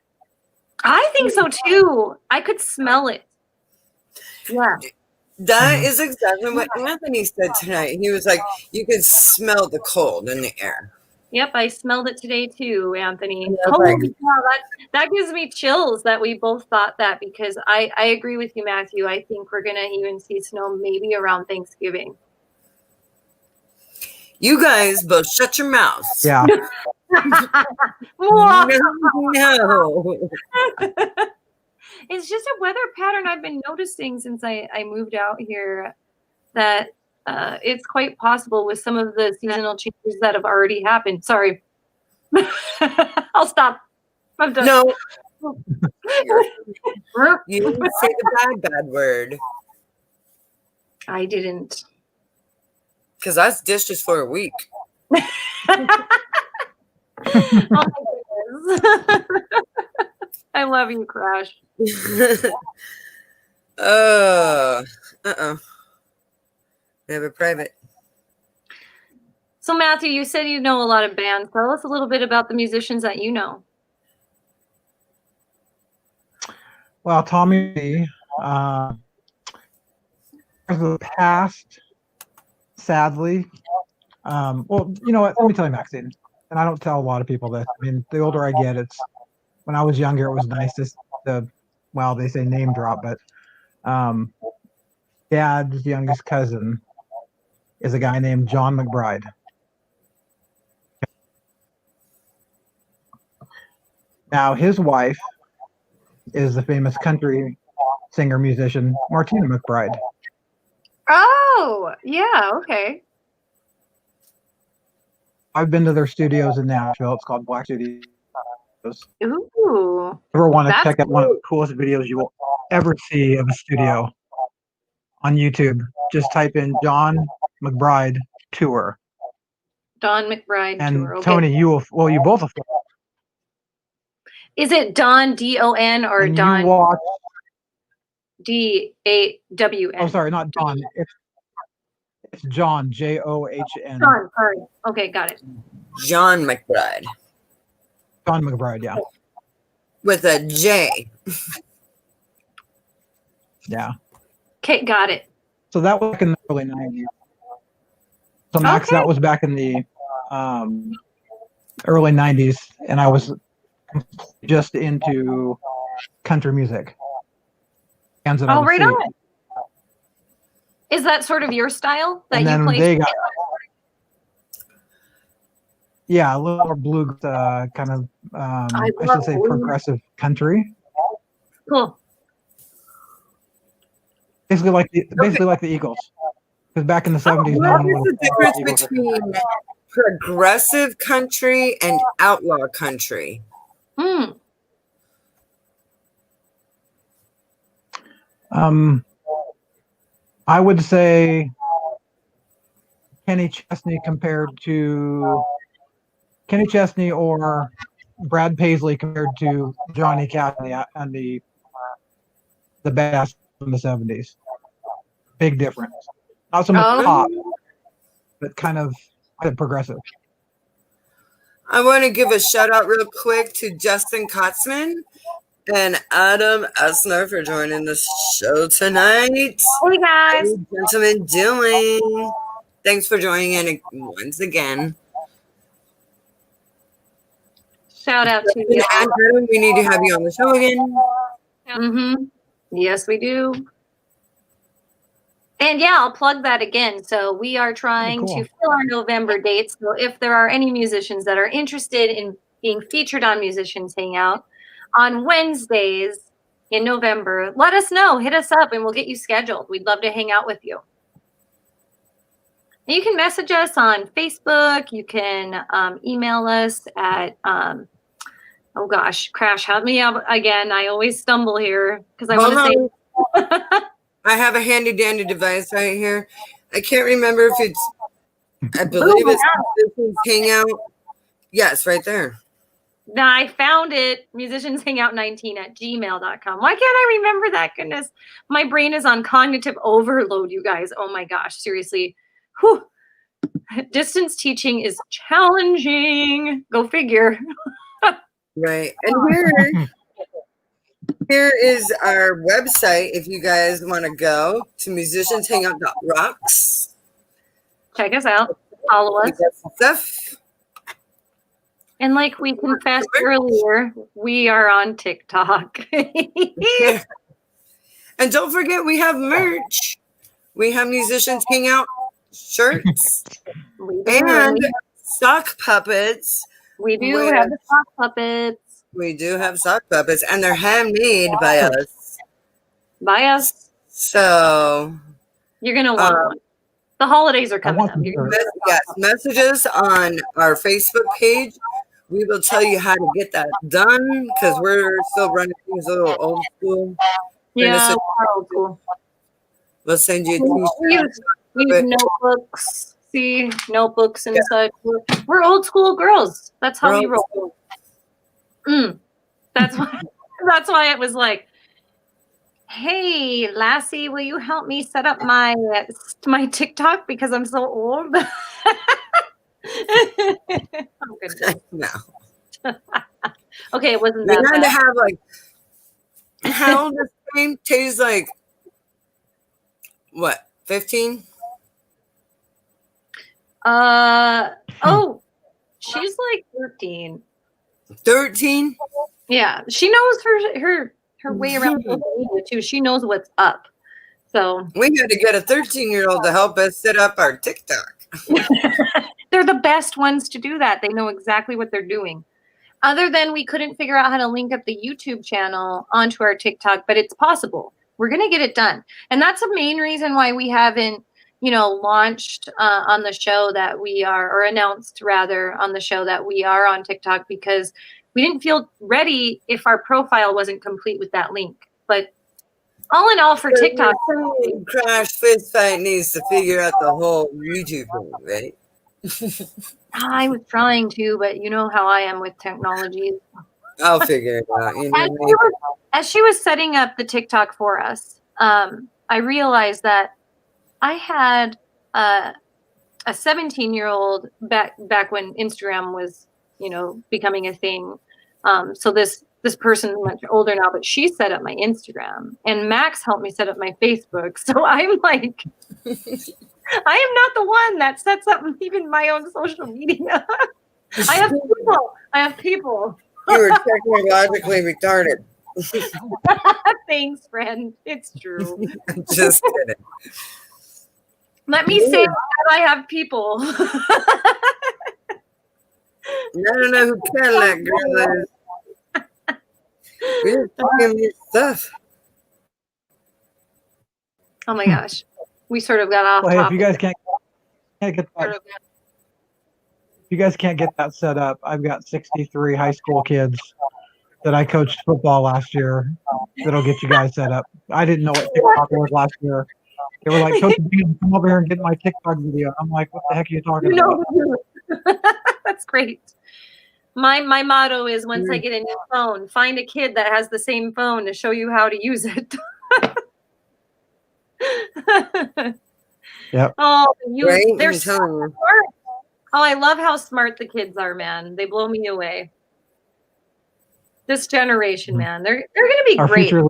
I think so too. I could smell it. Yeah. That is exactly what Anthony said tonight. He was like, you could smell the cold in the air. Yep, I smelled it today too, Anthony. Yeah, Holy cow, that gives me chills that we both thought that, because I agree with you, Matthew. I think we're gonna even see snow maybe around Thanksgiving. You guys both shut your mouths. Yeah. No. It's just a weather pattern I've been noticing since I moved out here, that it's quite possible with some of the seasonal changes that have already happened. Sorry. I'll stop. I'm done. No. You didn't say the bad word. I didn't. Because that's dishes for a week. Oh my goodness. I love you, Crash. We have a private. So, Matthew, you said you know a lot of bands. Tell us a little bit about the musicians that you know. Well, Tommy, the past, sadly. Well, you know what? Let me tell you, Maxine, and I don't tell a lot of people this. I mean, the older I get, it's when I was younger, it was nice to well, they say name drop, but Dad's youngest cousin is a guy named John McBride. Now, his wife is the famous country singer musician Martina McBride. Oh, yeah, okay. I've been to their studios in Nashville. It's called Black Studios. Ooh. Ever want to check out one of the coolest videos you will ever see of a studio on YouTube? Just type in John McBride tour. Don McBride and tour. Okay. Tony, you both will. Is it Don D-O-N or and Don you watch D-A-W-N? Oh, sorry, not Don. It's John, John. John, sorry. Okay, got it. John McBride. John McBride, yeah. With a J. Yeah. Okay, got it. So that was back in the early 90s. So Max, that was back in the early 90s, and I was just into country music. Oh, right on. Is that sort of your style that you play? They got, yeah, a little more blues, kind of, I should say progressive country. Cool. Basically like the Eagles. Because back in the 70s, what is the difference between progressive country and outlaw country? I would say Kenny Chesney or Brad Paisley compared to Johnny Cash and the best in the 70s. Big difference. Not so much pop, but kind of progressive. I want to give a shout out real quick to Justin Kotzman and Adam Essner for joining the show tonight. Hey guys. How are you gentlemen doing? Thanks for joining in once again. Shout out to you. And Adam, we need to have you on the show again. Mm-hmm. Yes, we do. And yeah, I'll plug that again. So we are trying to fill our November dates. So if there are any musicians that are interested in being featured on Musicians Hangout on Wednesdays in November, let us know. Hit us up and we'll get you scheduled. We'd love to hang out with you. And you can message us on Facebook. You can email us at, oh gosh, Crash, help me out again. I always stumble here because I want to say. I have a handy dandy device right here. I can't remember if it's, I believe it's Musicians Hangout. Yes, right there. No, I found it. musicianshangout19@gmail.com. Why can't I remember that? Goodness. My brain is on cognitive overload, you guys. Oh my gosh, seriously. Whew. Distance teaching is challenging. Go figure. Right. And here is our website if you guys want to go to musicianshangout.rocks. Check us out. Follow us. Stuff. And like we confessed earlier, we are on TikTok. Yeah. And don't forget, we have merch. We have Musicians Hangout shirts and sock puppets. We do have the sock puppets. We do have sock puppets, and they're handmade by us. By us. So you're gonna want one. The holidays are coming up. Yes, messages on our Facebook page. We will tell you how to get that done because we're still running things a little old school. Yeah, old school. We'll send you a t-shirt. We use notebooks. See, notebooks and such. We're old school girls. That's how we roll. That's why it was like, hey, Lassie, will you help me set up my TikTok because I'm so old? Oh, goodness. No. Okay, it wasn't You that had bad. to have like, how old is Tame? Tay's like, what, 15? Oh, she's like 13. 13? Yeah, she knows her way around social media too. She knows what's up. So we had to get a 13-year-old to help us set up our TikTok. They're the best ones to do that. They know exactly what they're doing. Other than we couldn't figure out how to link up the YouTube channel onto our TikTok, but it's possible. We're going to get it done. And that's the main reason why we haven't, launched on the show that we are, or announced rather on the show that we are on TikTok, because we didn't feel ready if our profile wasn't complete with that link. But all in all, for TikTok, Crash Fist Fight needs to figure out the whole YouTube thing, right? I was trying to, but you know how I am with technology. I'll figure it out. As she was setting up the TikTok for us, I realized that I had a 17-year-old back when Instagram was, becoming a thing. So this person much older now, but she set up my Instagram, and Max helped me set up my Facebook. So I'm like, I am not the one that sets up even my own social media. I have people. You were technologically retarded. Thanks, friend. It's true. I'm just kidding. Let me say that I have people. I don't know who Cadillac girl is. We're talking your stuff. Oh my gosh. We sort of got off Well, hey, topic. if you guys can't get that, if you guys can't get that set up, I've got 63 high school kids that I coached football last year that'll get you guys set up. I didn't know what TikTok was last year. They were like, Coach Bean, come over here and get my TikTok video. I'm like, what the heck are you talking about? That's great. My motto is, once I get a new phone, find a kid that has the same phone to show you how to use it. Yep. Oh, Right? they're I'm so telling you. smart. Oh, I love how smart the kids are, man. They blow me away. This generation, man, they're going to be Our great. future,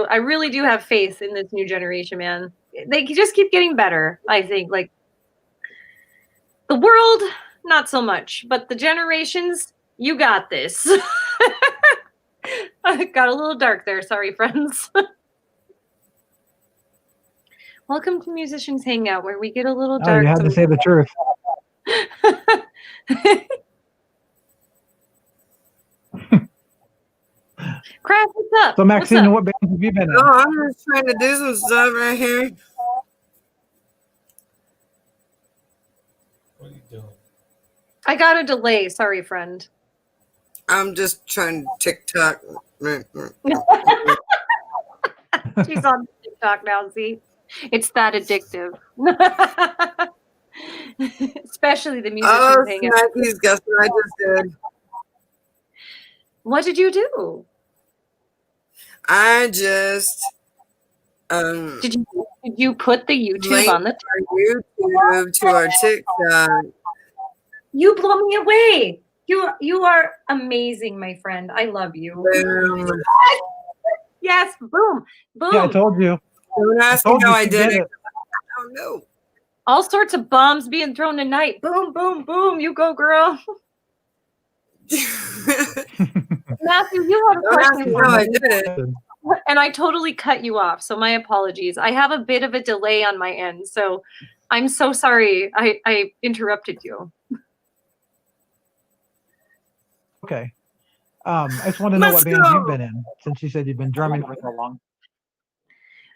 I really do have faith in this new generation, man. They just keep getting better, I think. Like, The world, not so much, but the generations, you got this. I got a little dark there. Sorry, friends. Welcome to Musicians Hangout, where we get a little dark. You had to say the truth. Crash, what's up? So, Maxine, what bands have you been in? Oh, I'm just trying to do some stuff right here. What are you doing? I got a delay. Sorry, friend. I'm just trying to TikTok. She's on TikTok now, see? It's that addictive. Especially the Musicians Hangout. Snackies, guess what I just did? What did you do? I just Did you put the YouTube linked on the our YouTube to our TikTok. You blow me away. You are amazing, my friend. I love you. Boom. Yes, boom, boom. Yeah, I told you. Don't ask me how I did it. I don't know. All sorts of bombs being thrown tonight. Boom, boom, boom. You go, girl. Matthew, you had a Don't ask me question how for I me, did it. and I totally cut you off. So my apologies. I have a bit of a delay on my end, so I'm so sorry. I interrupted you. Okay. I just want to know Let's what bands go. you've been in, since you said you've been drumming for so long.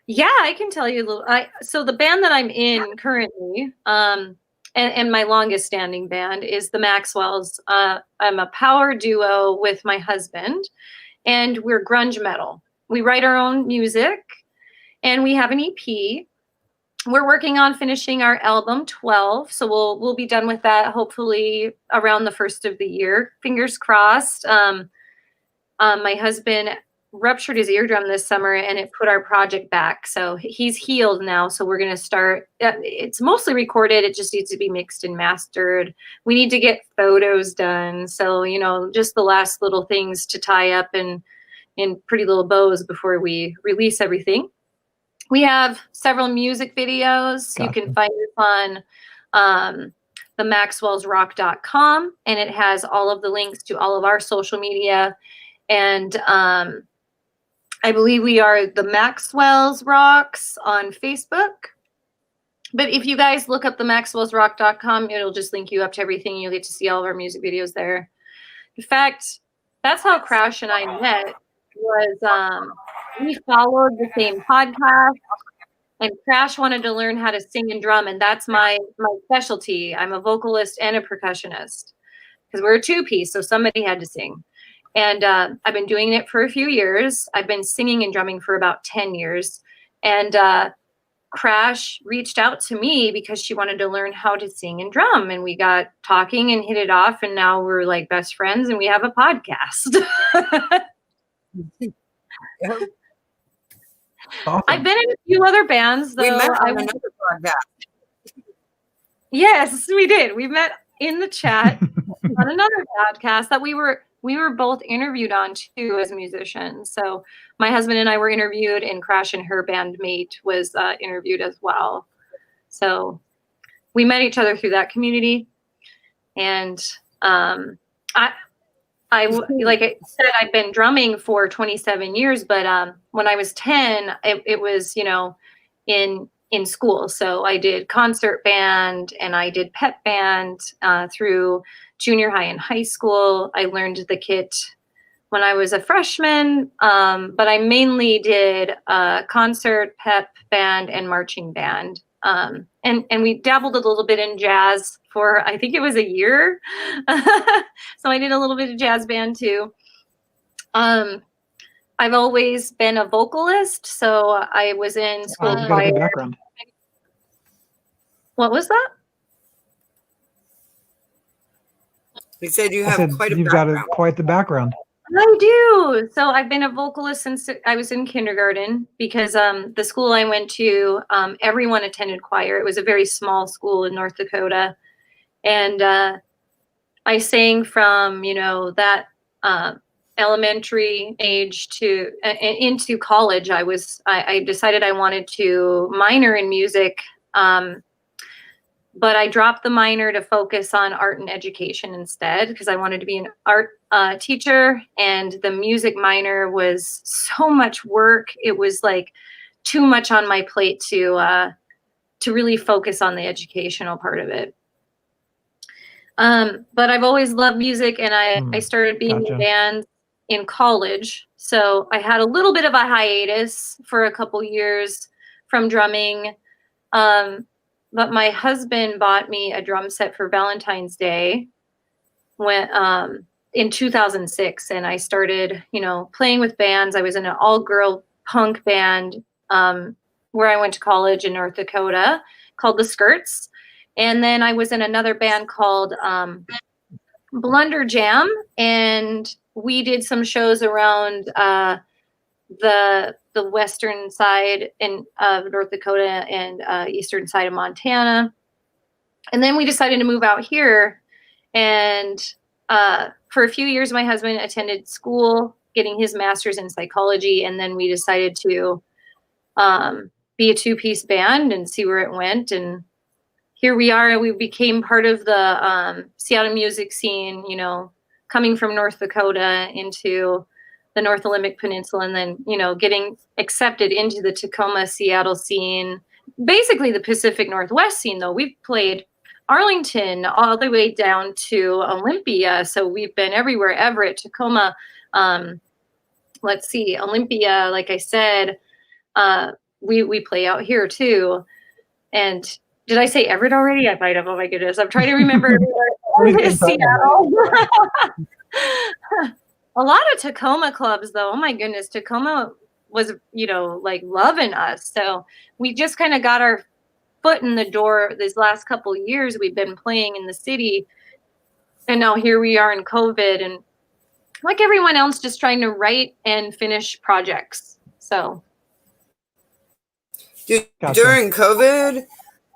Yeah, I can tell you a little. So the band that I'm in currently, and my longest standing band is the Maxwells. I'm a power duo with my husband, and we're grunge metal. We write our own music, and we have an EP. We're working on finishing our album 12, so we'll be done with that hopefully around the first of the year. Fingers crossed. My husband ruptured his eardrum this summer, and it put our project back. So he's healed now. So we're gonna start. It's mostly recorded. It just needs to be mixed and mastered. We need to get photos done. So just the last little things to tie up in pretty little bows before we release everything. We have several music videos. Gotcha. You can find us on the maxwellsrock.com, and it has all of the links to all of our social media. And I believe we are the Maxwell's Rocks on Facebook. But if you guys look up the maxwellsrock.com, it'll just link you up to everything. You'll get to see all of our music videos there. In fact, that's how Crash and I met. Was we followed the same podcast, and Crash wanted to learn how to sing and drum, and that's my specialty. I'm a vocalist and a percussionist because we're a two-piece, so somebody had to sing. And I've been doing it for a few years. I've been singing and drumming for about 10 years. And Crash reached out to me because she wanted to learn how to sing and drum. And we got talking and hit it off. And now we're like best friends and we have a podcast. Awesome. I've been in a few other bands, though. We met on another podcast. Yes, we did. We met in the chat on another podcast that we were both interviewed on too as musicians. So my husband and I were interviewed, and Crash and her bandmate was interviewed as well. So we met each other through that community. And I like I said, I've been drumming for 27 years, but when I was 10, it was, in school. So I did concert band and I did pep band through junior high and high school. I learned the kit when I was a freshman, but I mainly did concert, pep band, and marching band. And we dabbled a little bit in jazz for, I think it was a year. So I did a little bit of jazz band too. I've always been a vocalist, so I was in school You got a good choir. background. What was that? He said you I have said quite a you've background. got quite the background. I do. So I've been a vocalist since I was in kindergarten because the school I went to, everyone attended choir. It was a very small school in North Dakota. And I sang from, that elementary age to into college. I decided I wanted to minor in music but I dropped the minor to focus on art and education instead because I wanted to be an art teacher, and the music minor was so much work. It was like too much on my plate to really focus on the educational part of it. But I've always loved music, and I started being in bands in college. So I had a little bit of a hiatus for a couple years from drumming. But my husband bought me a drum set for Valentine's Day when in 2006, and I started, playing with bands. I was in an all-girl punk band where I went to college in North Dakota called The Skirts. And then I was in another band called Blunder Jam, and we did some shows around the western side of North Dakota and eastern side of Montana. And then we decided to move out here. And for a few years, my husband attended school, getting his master's in psychology. And then we decided to be a two-piece band and see where it went. And here we are. We became part of the Seattle music scene, coming from North Dakota into the North Olympic Peninsula, and then, getting accepted into the Tacoma, Seattle scene, basically the Pacific Northwest scene, though. We've played Arlington all the way down to Olympia. So we've been everywhere, Everett, Tacoma, Olympia, like I said, we play out here too. And did I say Everett already? I might have. Oh my goodness. I'm trying to remember Seattle. A lot of Tacoma clubs, though. Oh my goodness. Tacoma was, loving us. So we just kind of got our foot in the door these last couple of years. We've been playing in the city. And now here we are in COVID. And like everyone else, just trying to write and finish projects. So. During COVID,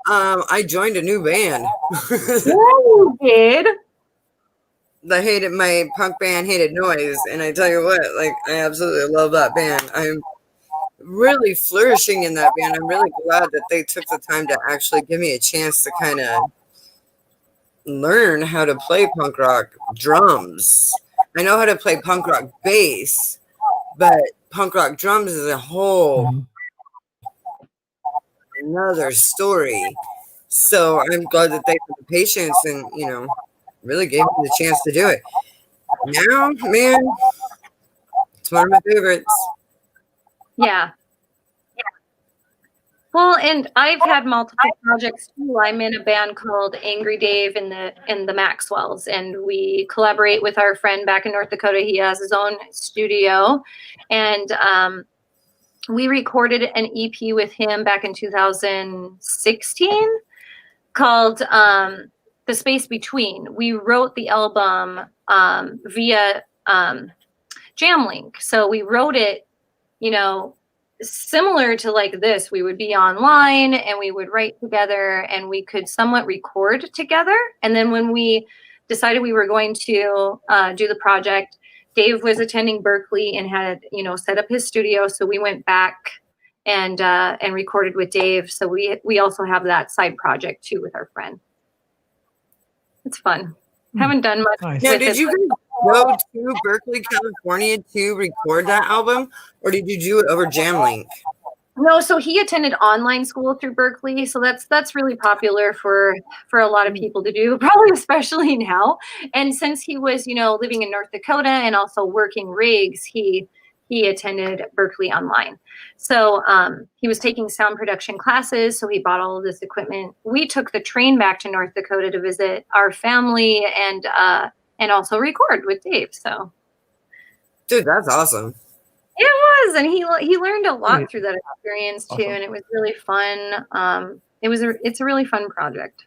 I joined a new band. You did? My punk band Hated Noise, and I tell you what, I absolutely love that band. I'm really flourishing in that band. I'm really glad that they took the time to actually give me a chance to kind of learn how to play punk rock drums. I know how to play punk rock bass, but punk rock drums is a whole another story. So I'm glad that they had the patience and, really gave me the chance to do it. Now, man, it's one of my favorites. Yeah. Well, and I've had multiple projects too. I'm in a band called Angry Dave and the Maxwells, and we collaborate with our friend back in North Dakota. He has his own studio, and we recorded an EP with him back in 2016 called The Space Between. We wrote the album via Jamlink. So we wrote it, similar to like this. We would be online and we would write together and we could somewhat record together. And then when we decided we were going to do the project, Dave was attending Berkeley and had, set up his studio. So we went back and recorded with Dave. So we also have that side project too with our friend. It's fun. Haven't done much. Nice. Now, did you guys go to Berkeley, California to record that album, or did you do it over Jamlink? No, so he attended online school through Berkeley. So that's really popular for a lot of people to do, probably especially now. And since he was, living in North Dakota and also working rigs, he attended Berkeley online. So he was taking sound production classes. So he bought all of this equipment. We took the train back to North Dakota to visit our family and also record with Dave. So, dude, that's awesome. It was, and he learned a lot through that experience too, and it was really fun. It's a really fun project.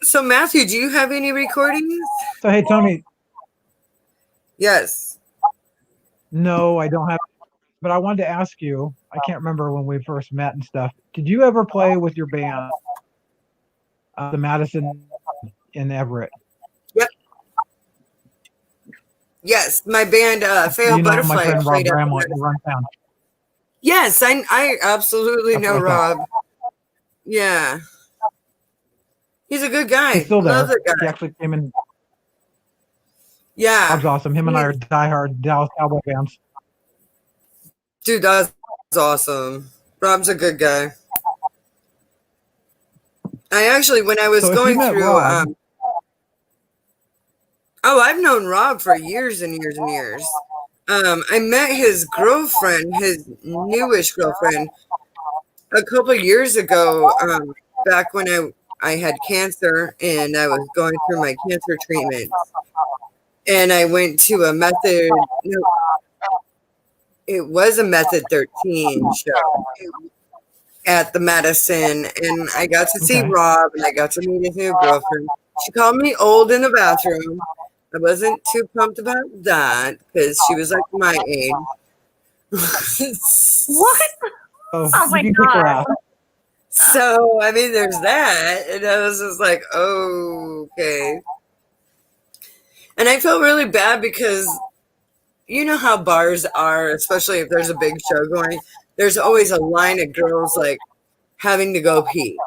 So Matthew, do you have any recordings? So hey, Tony. Yes. No, I don't have. But I wanted to ask you. I can't remember when we first met and stuff. Did you ever play with your band, the Madison in Everett? Yep. Yes, my band, Fail Butterfly. My friend Rob Bramlett, who runs town. Yes, I absolutely know Rob. Yeah. He's a good guy. He's still Love there. the guy. He actually came in. Yeah. Rob's awesome. Him and I are diehard Dallas Cowboy fans. Dude, that's awesome. Rob's a good guy. I actually, when I was So if you going met through, Rob, I've known Rob for years and years and years. I met his girlfriend, his newish girlfriend, a couple years ago, back when I had cancer and I was going through my cancer treatment. And I went to a Method, no, it was a Method 13 show at the Madison, and I got to see Okay. Rob, and I got to meet his new girlfriend. She called me old in the bathroom. I wasn't too pumped about that because she was like my age. What? oh, Oh you my can kick her God. ass. So, I mean, there's that. And I was just like, oh, okay. And I felt really bad because you know how bars are, especially if there's a big show going, there's always a line of girls like having to go pee.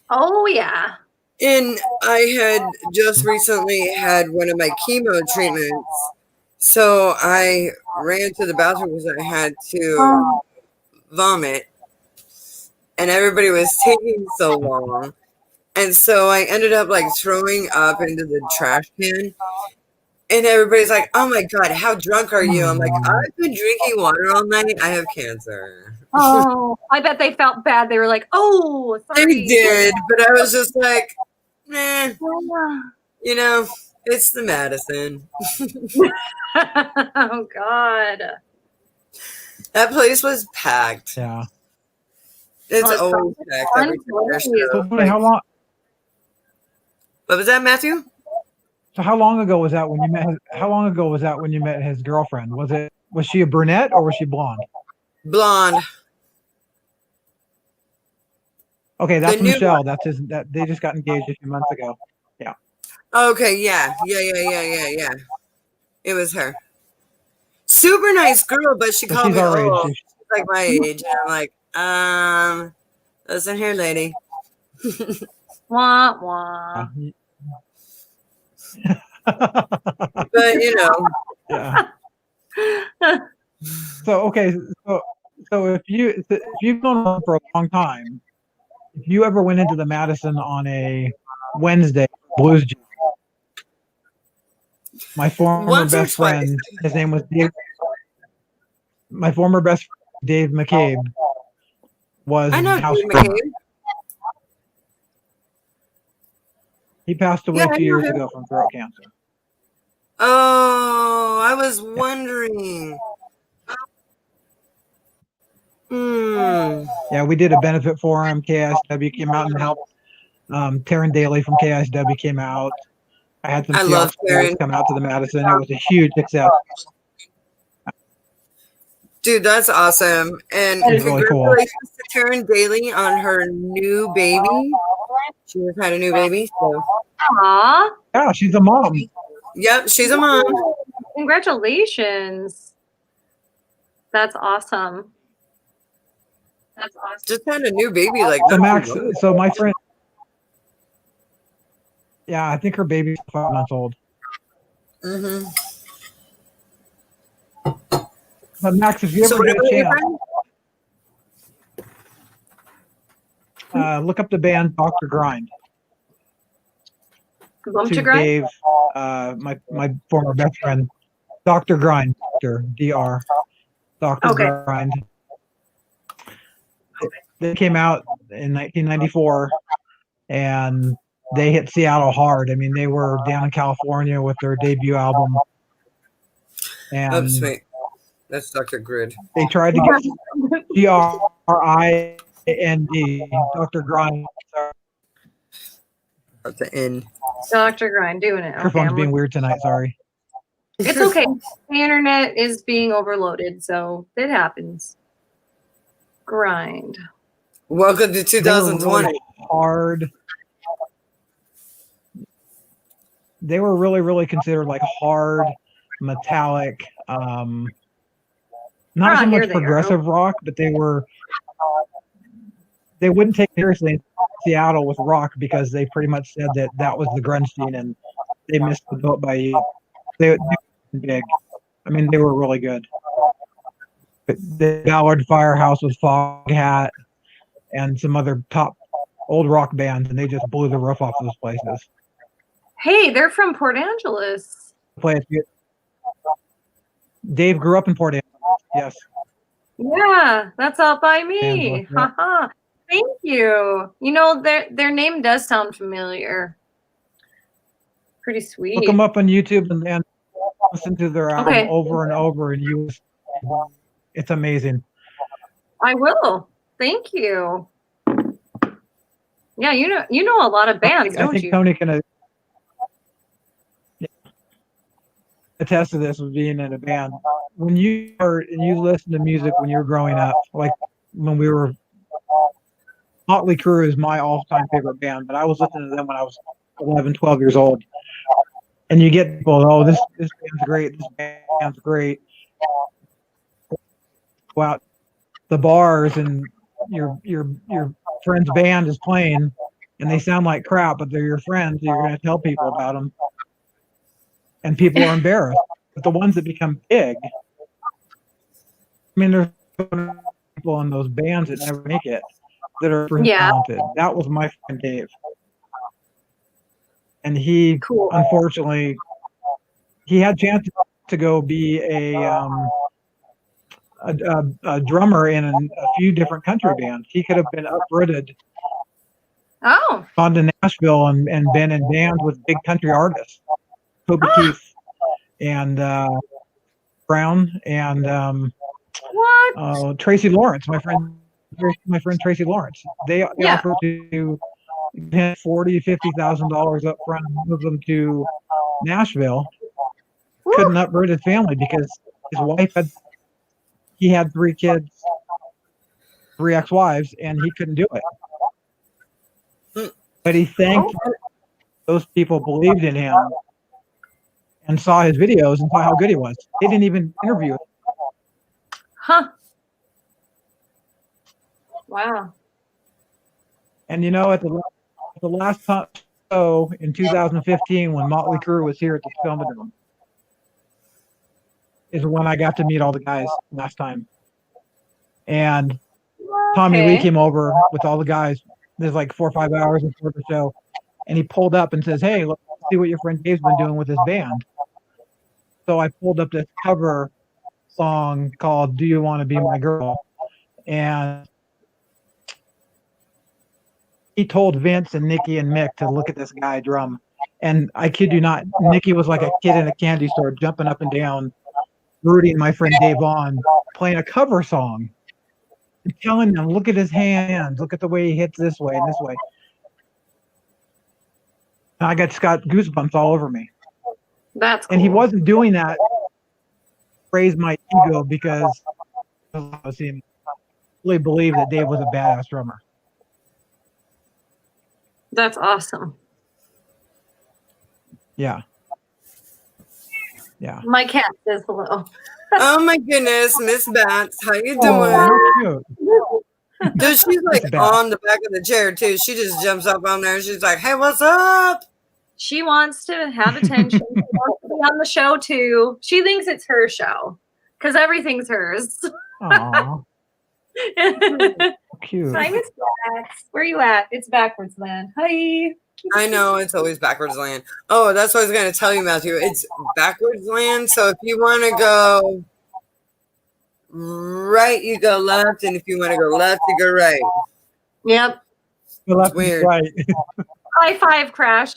Oh, yeah. And I had just recently had one of my chemo treatments. So I ran to the bathroom because I had to vomit. And everybody was taking so long. And so I ended up like throwing up into the trash can. And everybody's like, oh my God, how drunk are you? I'm like, I've been drinking water all night. I have cancer. Oh, I bet they felt bad. They were like, oh, sorry. They did. But I was just like, nah, Yeah. you know, it's the Madison. Oh, God. That place was packed. Yeah. It's Oh, it's always probably packed fun every time for there's you. show. So how long? What was that, Matthew? So how long ago was that when you met? How long ago was that when you met his girlfriend? Was she a brunette or was she blonde? Blonde. Okay, that's The new Michelle. one. That's his. That they just got engaged a few months ago. Yeah. Okay, yeah. It was her. Super nice girl, but she So called she's me our age. old. She's like my age. And I'm like, listen here, lady. Wah, wah. But, you know. Yeah. So okay, so if you've known her for a long time, if you ever went into the Madison on a Wednesday blues jam, my former Once or best twice. friend, his name was Dave. My former best friend, Dave McCabe, was I know house Dave drummer. McCabe. He passed away Yeah, I 2 years know him. ago from throat cancer. Oh, I was wondering. Yeah, we did a benefit for him. KSW came out and helped. Taryn Daly from KSW came out. I had some I love Seahawks players Taryn. come out to the Madison. It was a huge success. Dude, that's awesome. And It was really cool. congratulations to Taryn Daly on her new baby. She just had a new baby. So, Aw. Yeah, she's a mom. yep, she's a mom. Congratulations. That's awesome. That's awesome. Just had a new baby. Like, So not Max, too long. so my friend, yeah, I think her baby's 5 months old. Mm-hmm. But Max, if you ever get a chance, look up the band Dr. Grind. Bump To to grind? Dave, my former best friend, Dr. Grind, Dr. Dr. Okay. Grind. They came out in 1994, and they hit Seattle hard. I mean, they were down in California with their debut album, Oh, and sweet. That's Dr. Grid. they tried to get Grind, Dr. Grind. At the end. Dr. Grind doing it. Okay, Microphone's being weird tonight. Sorry. it's okay. The internet is being overloaded, so it happens. Grind. Welcome to They were 2020. really hard. They were really considered like hard, metallic, not so here much they are. progressive rock, but they they wouldn't take it seriously in Seattle with rock because they pretty much said that was the grunge scene and they missed the boat by you. They were big. I mean, they were really good. But the Ballard Firehouse with Foghat and some other top old rock bands, and they just blew the roof off those places. Hey, they're from Port Angeles. Dave grew up in Port Angeles. Yes. Yeah, that's out by me. Haha. Thank you. You know, their name does sound familiar. Pretty sweet. Look them up on YouTube and listen to their album over and over, and it's amazing. I will. Thank you. Yeah, you know a lot of bands, don't you? I think Tony can attest to this with being in a band. When you listen to music when you're growing up, like when we were, Motley Crue is my all-time favorite band, but I was listening to them when I was 11, 12 years old. And you get people, oh, this band's great, this band's great. Go out the bars and your friend's band is playing and they sound like crap, but they're your friends, so you're going to tell people about them. And people are embarrassed. But the ones that become big, I mean, there's people in those bands that never make it that are talented. That was my friend Dave. And he, unfortunately, he had a chance to go be a drummer in a few different country bands. He could have been uprooted, gone to Nashville and been in bands with big country artists, Toby Keith and Brown and Tracy Lawrence, my friend Tracy Lawrence. They offered to pay $40,000-$50,000 up front and move them to Nashville. Couldn't uproot his family because his wife had 3 kids, 3 ex-wives, and he couldn't do it. But he thanked those people believed in him and saw his videos and saw how good he was. They didn't even interview him. Huh. Wow. And you know, at the last show in 2015, when Motley Crue was here at the Filmadome, is when I got to meet all the guys last time. And Tommy Lee came over with all the guys. There's like 4 or 5 hours before the show. And he pulled up and says, hey, let's see what your friend Dave's been doing with his band. So I pulled up this cover song called Do You Want to Be My Girl? And he told Vince and Nikki and Mick to look at this guy drum. And I kid you not, Nikki was like a kid in a candy store jumping up and down, rooting my friend Dave on, playing a cover song. And telling them, look at his hands, look at the way he hits this way and this way. And I got goosebumps all over me. That's cool. And he wasn't doing that to raise my ego because I really believe that Dave was a badass drummer. That's awesome. Yeah. My cat says hello. Oh my goodness, Miss Bats, how you doing? Oh, cute. Dude, she's like on the back of the chair too. She just jumps up on there. She's like, "Hey, what's up?" She wants to have attention. She wants to be on the show too. She thinks it's her show because everything's hers. Aww. Cute. Hi, Miss Bats. Where you at? It's backwards land. Hi. I know it's always backwards land. Oh, that's what I was going to tell you, Matthew. It's backwards land. So if you want to go right, you go left, and if you want to go left, you go right. Yep. It's weird. Right. High five, Crash.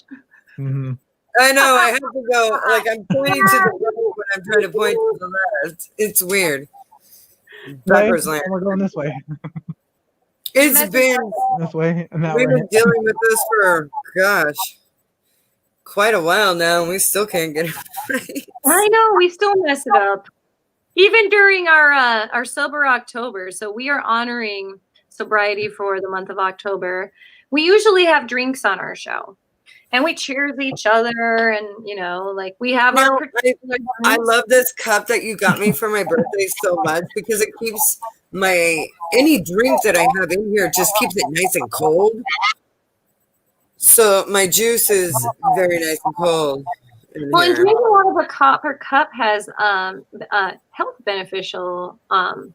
Mm-hmm. I know. I have to go. Like I'm pointing to the right when I'm trying to point to the left. It's weird. Backwards land. We're going this way. It's been this way and that we've way. been dealing with this for quite a while now, and we still can't get it right. I know we still mess it up, even during our sober October. So we are honoring sobriety for the month of October. We usually have drinks on our show, and we cheers each other, and like we have our particular. I love this cup that you got me for my birthday so much because it keeps my any drink that I have in here just keeps it nice and cold. So my juice is very nice and cold in Well, and here. drinking out of a copper cup has health beneficial. What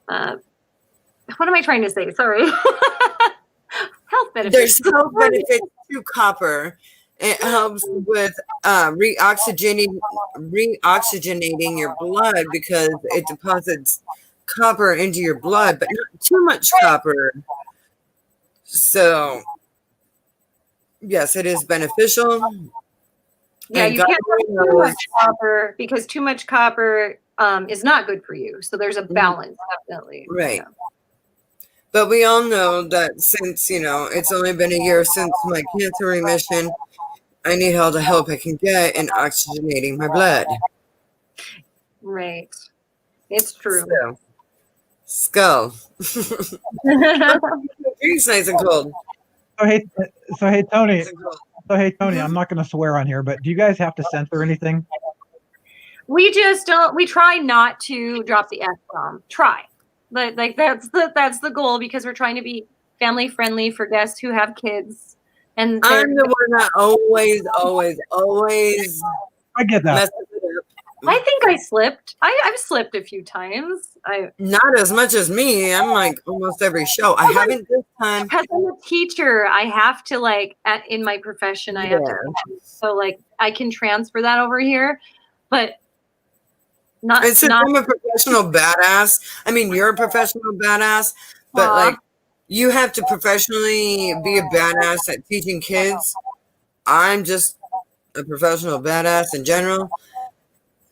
am I trying to say? Sorry. Health benefits. There's health benefits to copper. It helps with reoxygenating your blood because it deposits copper into your blood, but not too much copper. So, yes, it is beneficial. Yeah, And you God can't have knows- too much copper because too much copper is not good for you. So there's a balance, definitely. Right. Yeah. But we all know that since, it's only been a year since my cancer remission, I need all the help I can get in oxygenating my blood. Right. It's true. So, skull. Drink's nice and cold. So hey, Tony. Nice and cold. So hey, Tony. I'm not going to swear on here, but do you guys have to censor anything? We just don't. We try not to drop the F-bomb. Try, but like that's the goal because we're trying to be family friendly for guests who have kids. And I'm the one that always I get that. messes it up. I think I slipped. I've slipped a few times. Not as much as me. I'm like almost every show. I haven't this time. Because I'm a teacher, I have to in my profession, I have to. So like I can transfer that over here, but not. And since I'm a professional badass, I mean you're a professional badass, but like you have to professionally be a badass at teaching kids. I'm just a professional badass in general.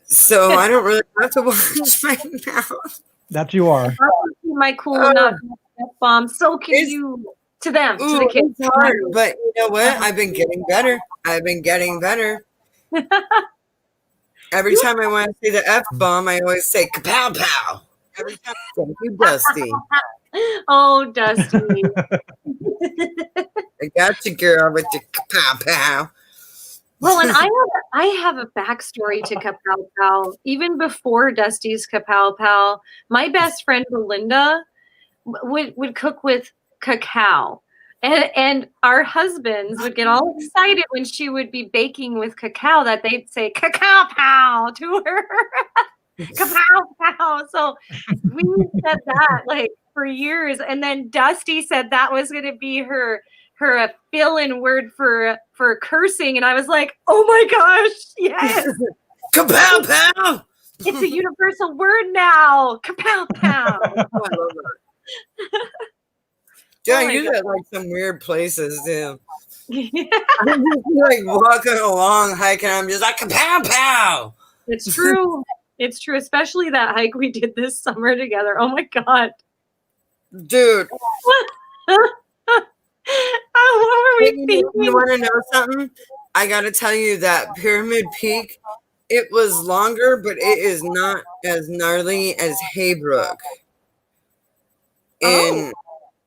So I don't really have to watch my mouth. That you are. My cool not F-bomb. So can you to them, to the kids. It's hard, but you know what? I've been getting better. Every time I want to say the F-bomb, I always say kapow pow. Every time. Thank you, Dusty. Oh, Dusty. I got you, girl, with your kapow pow. Well, and I have a backstory to Kapow Pow. Even before Dusty's Kapow Pow, my best friend Belinda would cook with cacao. And our husbands would get all excited when she would be baking with cacao that they'd say cacao pow to her. Kapow pow. So we said that like for years. And then Dusty said that was going to be her fill-in word for cursing, and I was like, "Oh my gosh, yes! Kapow pow! It's a universal word now. Kapow pow!" Oh, I love that. Dude, you got like some weird places too. I'm just like walking along, hiking. I'm just like kapow pow. It's true. It's true, especially that hike we did this summer together. Oh my god, dude. What were we thinking? You want to know something? I got to tell you that Pyramid Peak, it was longer, but it is not as gnarly as Haybrook. And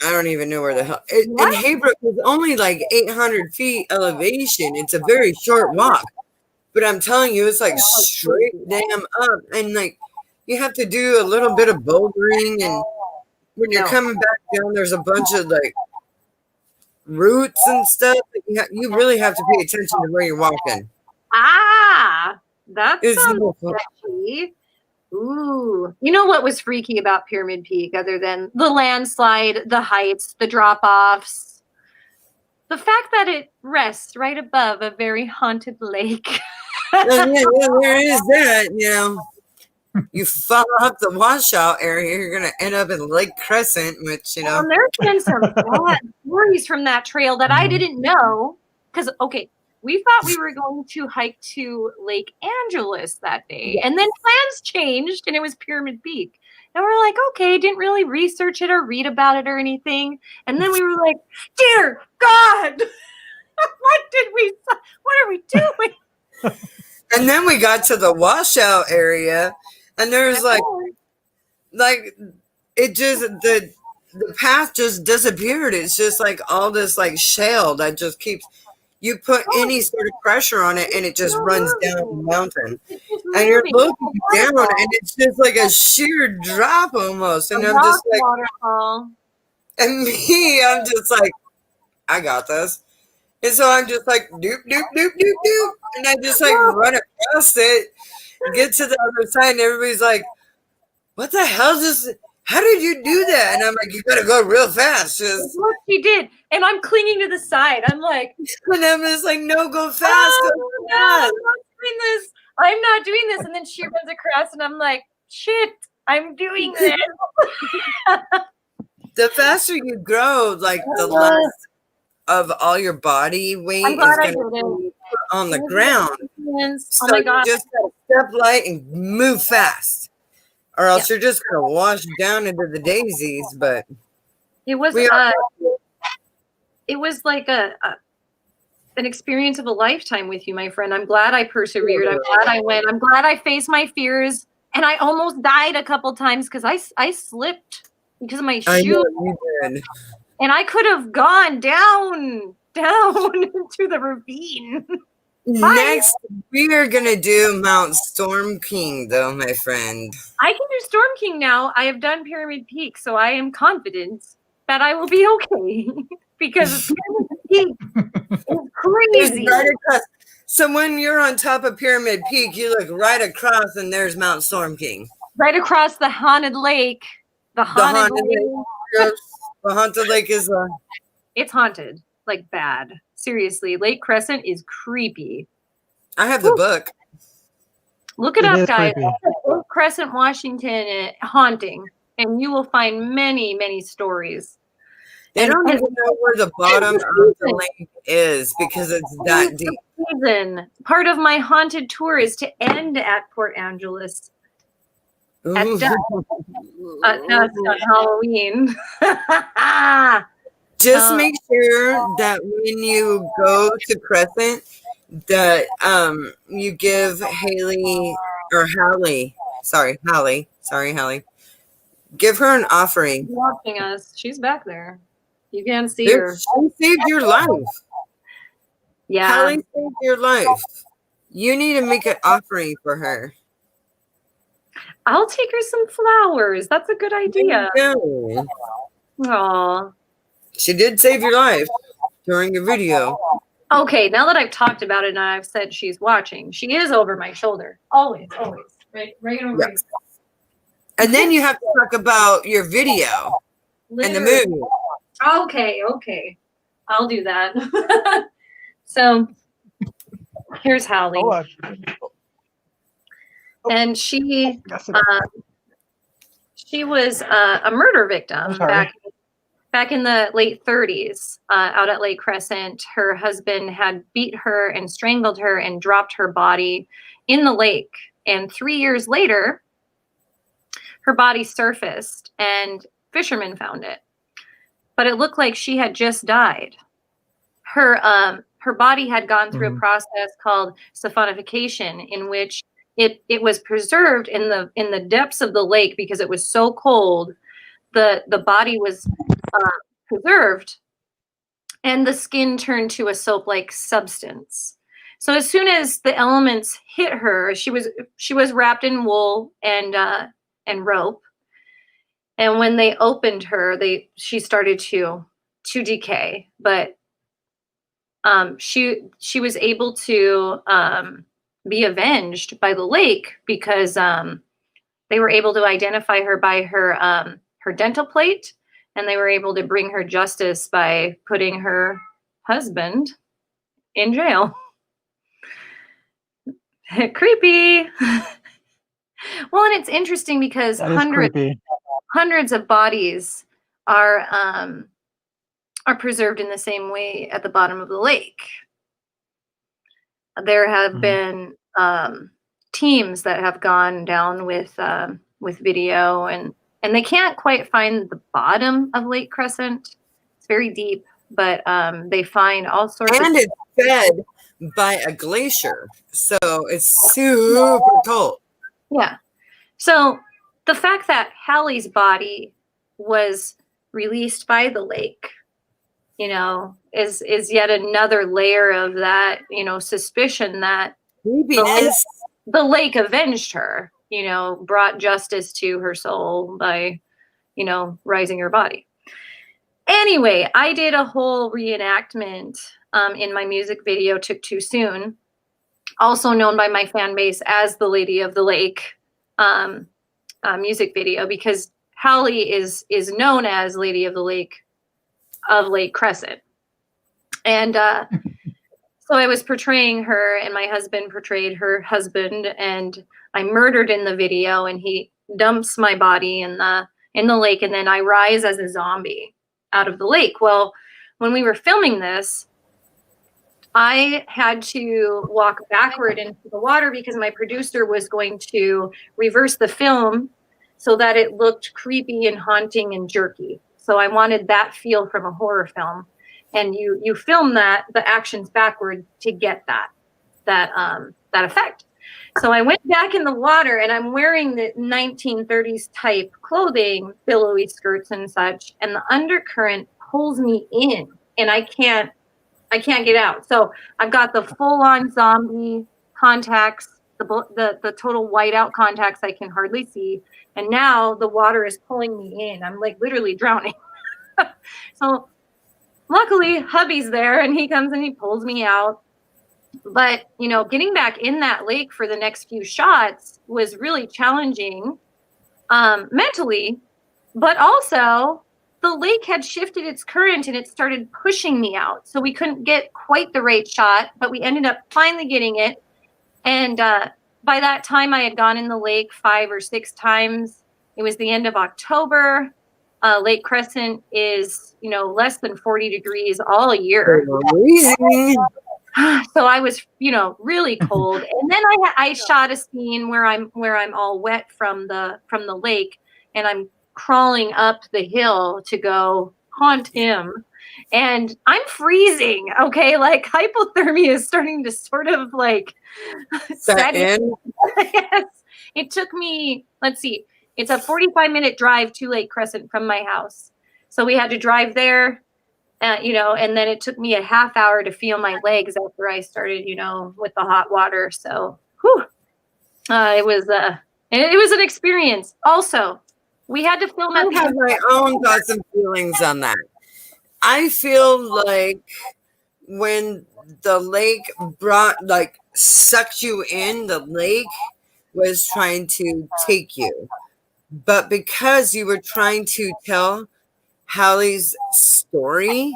I don't even know where the hell. And Haybrook is only like 800 feet elevation. It's a very short walk. But I'm telling you, it's like straight damn up. And like, you have to do a little bit of bouldering. And when you're coming back down, there's a bunch of like roots and stuff. You really have to pay attention to where you're walking. That sounds sketchy. Ooh. You know what was freaky about Pyramid Peak other than the landslide, the heights, the drop-offs? The fact that it rests right above a very haunted lake. Yeah, there is that, You fall up the washout area, you're going to end up in Lake Crescent, which, Well, there's been some bad stories from that trail that I didn't know. Because, we thought we were going to hike to Lake Angeles that day. And then plans changed, and it was Pyramid Peak. And we're like, okay, didn't really research it or read about it or anything. And then we were like, dear God, what are we doing? And then we got to the washout area, and there's like it just the path just disappeared. It's just like all this like shale that just keeps You put any sort of pressure on it and it just runs down the mountain. It's just And you're moving. looking down and it's just like a sheer drop almost. And A I'm rock just like, waterfall. and me, I'm just like, I got this. And so I'm just like, doop, doop, doop, doop, doop. And I just like run across it, get to the other side, and everybody's like, what the hell just, how did you do that? And I'm like, you gotta go real fast. That's what she did. And I'm clinging to the side. I'm like, And I'm just like, no, go fast. oh, Go no, fast. I'm not doing this. I'm not doing this. And then she runs across and I'm like, shit, I'm doing this. The faster you grow, like the less of all your body weight I'm is glad I going did to be it. on the ground. Oh So my God. you just gotta step light and move fast, or else you're just gonna wash down into the daisies. But It was we are it was like an experience of a lifetime with you, my friend. I'm glad I persevered. I'm glad I went. I'm glad I faced my fears. And I almost died a couple times because I slipped because of my I shoe. know you did. And I could have gone down into the ravine. Next, we are gonna do Mount Storm King, though, my friend. I can do Storm King now. I have done Pyramid Peak, so I am confident that I will be okay. Because Pyramid Peak is crazy. It's right across. So when you're on top of Pyramid Peak, you look right across, and there's Mount Storm King. Right across the haunted lake. The haunted lake. Yes, the haunted lake is It's haunted, like bad. Seriously, Lake Crescent is creepy. I have the book. Look it It up, is guys. creepy. Lake Crescent, Washington, haunting, and you will find many, many stories. They And- don't and- even know where the bottom of the lake is because it's that deep. Season. Part of my haunted tour is to end at Port Angeles at Ooh. dusk. No, it's not Halloween. Just make sure that when you go to Crescent, that you give Hallie, give her an offering. Watching us. She's back there. You can't see Dude, her. she saved your life. Yeah. Hallie saved your life. You need to make an offering for her. I'll take her some flowers. That's a good idea. There you go. Aw. She did save your life during a video. Okay, now that I've talked about it and I've said she's watching, she is over my shoulder. Always, always. Right over Yes. And then you have to talk about your video and the Literally. movie. Okay. I'll do that. So here's Hallie. Oh, And she that's she was a murder victim sorry. back in the late 30s out at Lake Crescent. Her husband had beat her and strangled her and dropped her body in the lake. And 3 years later, her body surfaced and fishermen found it. But it looked like she had just died. Her body had gone through a process called saponification, in which it was preserved in the depths of the lake because it was so cold. The body was preserved, and the skin turned to a soap-like substance. So as soon as the elements hit her, she was wrapped in wool and rope. And when they opened her, she started to decay. But she was able to be avenged by the lake because they were able to identify her by her dental plate, and they were able to bring her justice by putting her husband in jail. Creepy. Well, and it's interesting because That is creepy. hundreds of bodies are preserved in the same way at the bottom of the lake. There have been teams that have gone down with video, and they can't quite find the bottom of Lake Crescent. It's very deep, but they find all sorts And of. it's fed by a glacier, so it's super cold. Yeah. So the fact that Hallie's body was released by the lake is yet another layer of that, suspicion that Creepiness. the lake avenged her, brought justice to her soul by, rising her body. Anyway, I did a whole reenactment in my music video, Took Too Soon, also known by my fan base as the Lady of the Lake music video, because Hallie is known as Lady of the Lake of Lake Crescent. And so I was portraying her, and my husband portrayed her husband, and I murdered in the video, and he dumps my body in the lake, and then I rise as a zombie out of the lake. Well, when we were filming this, I had to walk backward into the water because my producer was going to reverse the film so that it looked creepy and haunting and jerky. So I wanted that feel from a horror film. And you film the actions backward to get that effect. So I went back in the water, and I'm wearing the 1930s type clothing, billowy skirts and such, and the undercurrent pulls me in, and I can't get out. So I've got the full-on zombie contacts, the total whiteout contacts I can hardly see, and now the water is pulling me in. I'm like literally drowning. So luckily, hubby's there, and he comes and he pulls me out. But, getting back in that lake for the next few shots was really challenging mentally. But also, the lake had shifted its current, and it started pushing me out. So we couldn't get quite the right shot, but we ended up finally getting it. And by that time, I had gone in the lake 5 or 6 times. It was the end of October. Lake Crescent is, less than 40 degrees all year. So I was, really cold. And then I shot a scene where I'm all wet from the lake, and I'm crawling up the hill to go haunt him. And I'm freezing. Okay. Like hypothermia is starting to sort of like set in. Yes. It took me, let's see, it's a 45-minute drive to Lake Crescent from my house. So we had to drive there, and then it took me a half hour to feel my legs after I started, with the hot water. So, it was an experience. Also, we had to film. I have my own thoughts and feelings on that. I feel like when the lake sucked you in, the lake was trying to take you. But because you were trying to tell Hallie's story,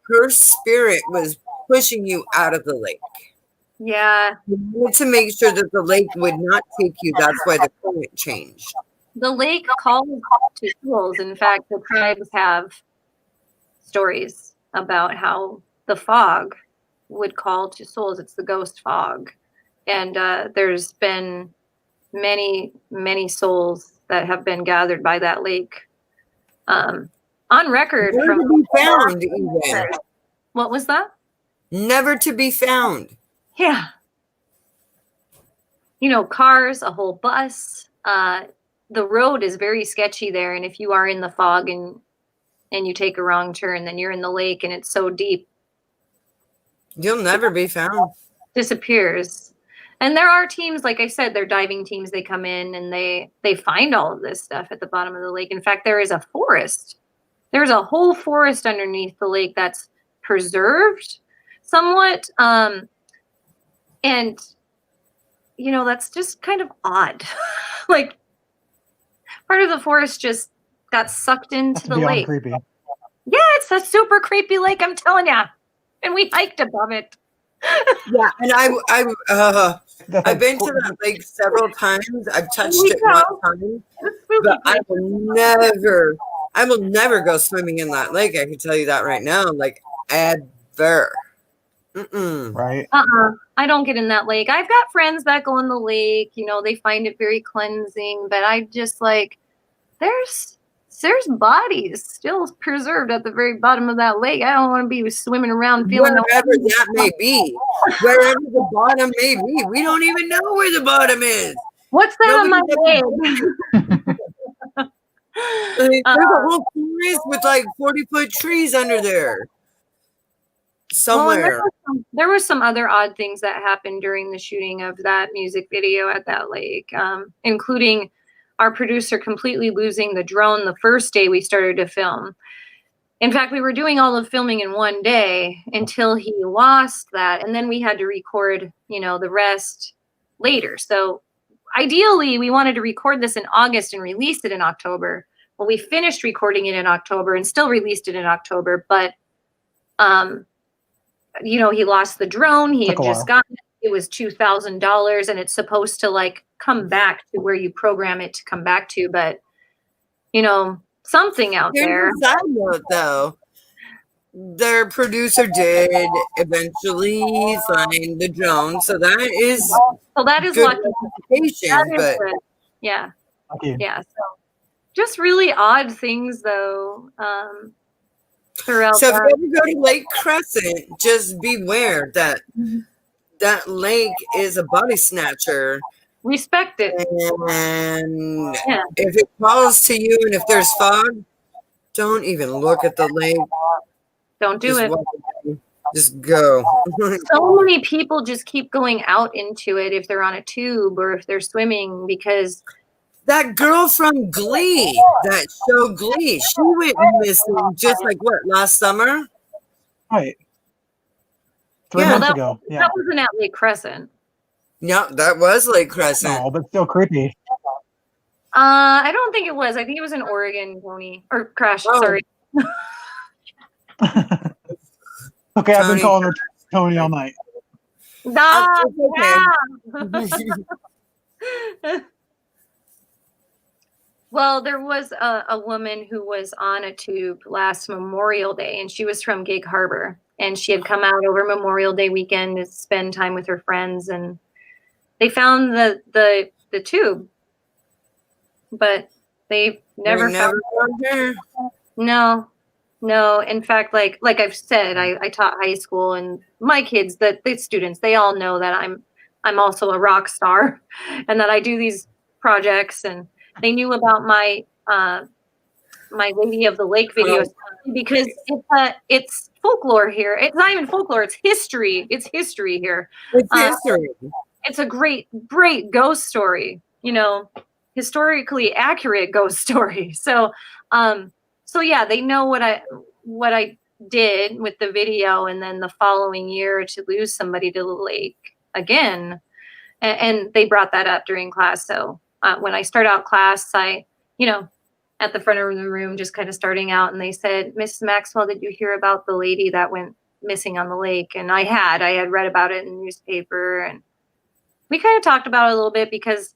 her spirit was pushing you out of the lake. Yeah. You wanted to make sure that the lake would not take you. That's why the current changed. The lake calls to souls. In fact, the tribes have stories about how the fog would call to souls. It's the ghost fog. And there's been many, many souls that have been gathered by that lake. On record. Never to be found, even. What was that? Never to be found. Yeah. Cars, a whole bus. The road is very sketchy there. And if you are in the fog and you take a wrong turn, then you're in the lake and it's so deep. You'll never be found. Disappears. And there are teams, like I said, they're diving teams. They come in and they find all of this stuff at the bottom of the lake. In fact, there is a forest. There's a whole forest underneath the lake that's preserved somewhat. And, that's just kind of odd. Like, part of the forest just got sucked into the lake. Creepy. Yeah, it's a super creepy lake, I'm telling you. And we hiked above it. Yeah, and I've been to that lake several times. I've touched it one time, but I will never go swimming in that lake. I can tell you that right now, like ever. Right. I don't get in that lake. I've got friends that go in the lake. They find it very cleansing, but I just like there's bodies still preserved at the very bottom of that lake. I don't want to be swimming around feeling wherever that may be, wherever the bottom may be. We don't even know where the bottom is. What's that on my leg? There's a whole forest with like 40-foot trees under there. somewhere. There were some other odd things that happened during the shooting of that music video at that lake, including our producer completely losing the drone the first day we started to film. In fact, we were doing all of filming in one day until he lost that, and then we had to record, the rest later. So ideally, we wanted to record this in August and release it in October. Well, we finished recording it in October and still released it in October, but he lost the drone. He had just gotten it. It was $2,000, and it's supposed to come back to where you program it to come back to. But something out there. Here's a side note, though. Their producer did eventually find the drone, so that is lucky. But good. Yeah. Yeah. So just really odd things, though. Throughout so if you ever go to Lake Crescent, just beware that that lake is a body snatcher. Respect it. And if it calls to you and if there's fog, don't even look at the lake. Don't do it. Just go. So many people just keep going out into it if they're on a tube or if they're swimming, because that girl from Glee, that show Glee, she went missing just last summer? Right. 3 months ago. Yeah. That wasn't at Lake Crescent. Yeah, that was Lake Crescent. No, but still creepy. I don't think it was. I think it was in Oregon, Tony. Or Crash, sorry. Okay, I've been calling her Tony all night. Well, there was a woman who was on a tube last Memorial Day, and she was from Gig Harbor, and she had come out over Memorial Day weekend to spend time with her friends, and they found the tube, but they never found her. No. In fact, like I've said, I taught high school, and my kids, the students, they all know that I'm also a rock star, and that I do these projects, and they knew about my my Lady of the Lake video because it's folklore here. It's not even folklore; it's history. It's history here. It's history. It's a great ghost story. Historically accurate ghost story. So yeah, they know what I did with the video, and then the following year to lose somebody to the lake again, and they brought that up during class. So when I start out class, I, at the front of the room, just kind of starting out, and they said, "Mrs. Maxwell, did you hear about the lady that went missing on the lake?" And I had read about it in the newspaper, and we kind of talked about it a little bit because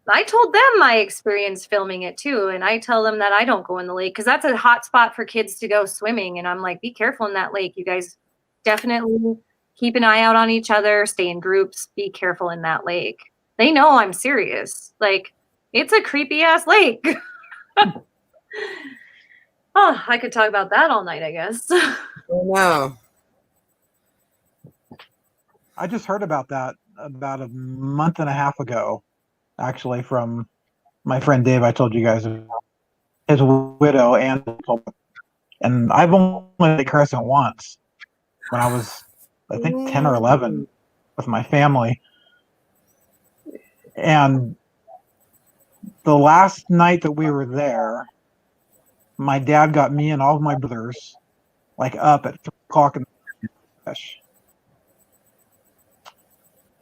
I told them my experience filming it too. And I tell them that I don't go in the lake because that's a hot spot for kids to go swimming. And I'm like, be careful in that lake. You guys definitely keep an eye out on each other, stay in groups, be careful in that lake. They know I'm serious. It's a creepy ass lake. Oh, I could talk about that all night, I guess. Wow. I just heard about that about a month and a half ago. Actually, from my friend Dave, I told you guys, his widow, and I've only been to Crescent once when I was, I think, 10 or 11 with my family. And the last night that we were there, my dad got me and all of my brothers up at 3 o'clock in the morning.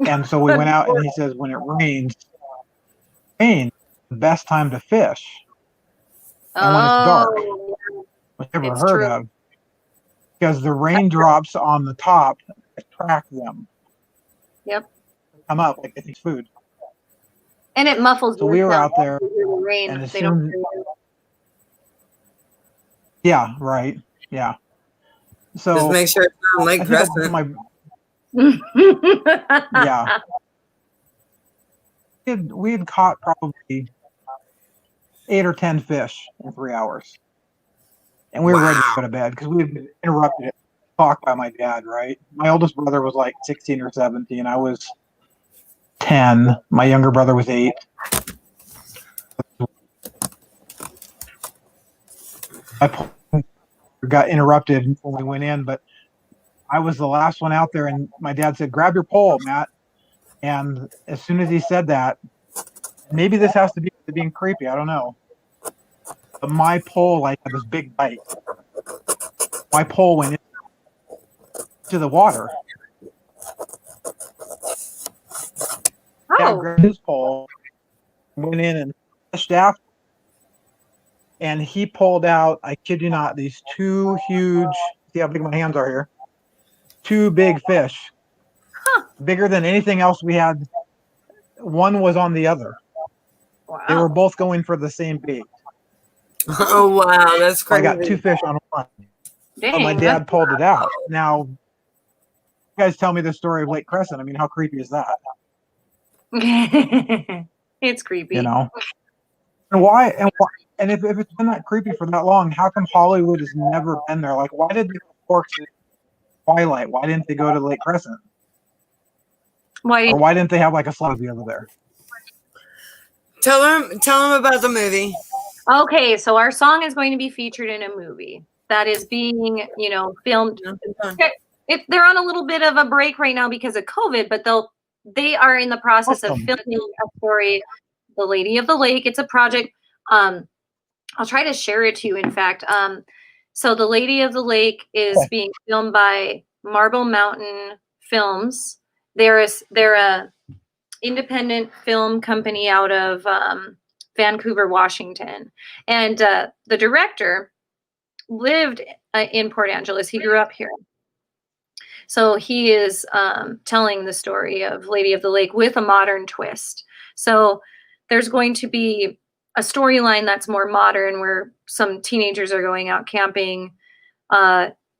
And so we went out, and he says, when it rains, the best time to fish, and when it's dark, which I've never heard of, because the raindrops on the top attract them. Yep. Come up like it's food. And it muffles. So we were out there, the rain. and They don't. Yeah. Right. Yeah. So just make sure it's not Lake Crescent. Yeah. We had caught probably 8 or 10 fish in 3 hours, and we were ready to go to bed because we had been interrupted at talk by my dad. Right, my oldest brother was 16 or 17. I was 10. My younger brother was 8. I got interrupted when we went in, but I was the last one out there, and my dad said, "Grab your pole, Matt." And as soon as he said that, maybe this has to be being creepy. I don't know. But my pole like had this big bite. My pole went into the water. Dad grabbed his pole, went in and fished after, and he pulled out, I kid you not, these two huge, see how big my hands are here, two big fish, bigger than anything else we had. One was on the other. Wow. They were both going for the same bait. Oh, wow. That's crazy. I got two fish on one. Dang, But my dad pulled it out. Now, you guys tell me the story of Lake Crescent. I mean, how creepy is that? It's creepy. You know? And why? And if it's been that creepy for that long, how come Hollywood has never been there? Like, why did they go to Forks at Twilight? Why didn't they go to Lake Crescent? Or why didn't they have like a slobby over there? Tell them about the movie. Okay, so our song is going to be featured in a movie that is being, filmed. They're on a little bit of a break right now because of COVID, but they are in the process of filming a story, The Lady of the Lake. It's a project. I'll try to share it to you, in fact. So The Lady of the Lake is being filmed by Marble Mountain Films. They're a independent film company out of Vancouver, Washington. And the director lived in Port Angeles. He grew up here. So he is telling the story of Lady of the Lake with a modern twist. So there's going to be a storyline that's more modern where some teenagers are going out camping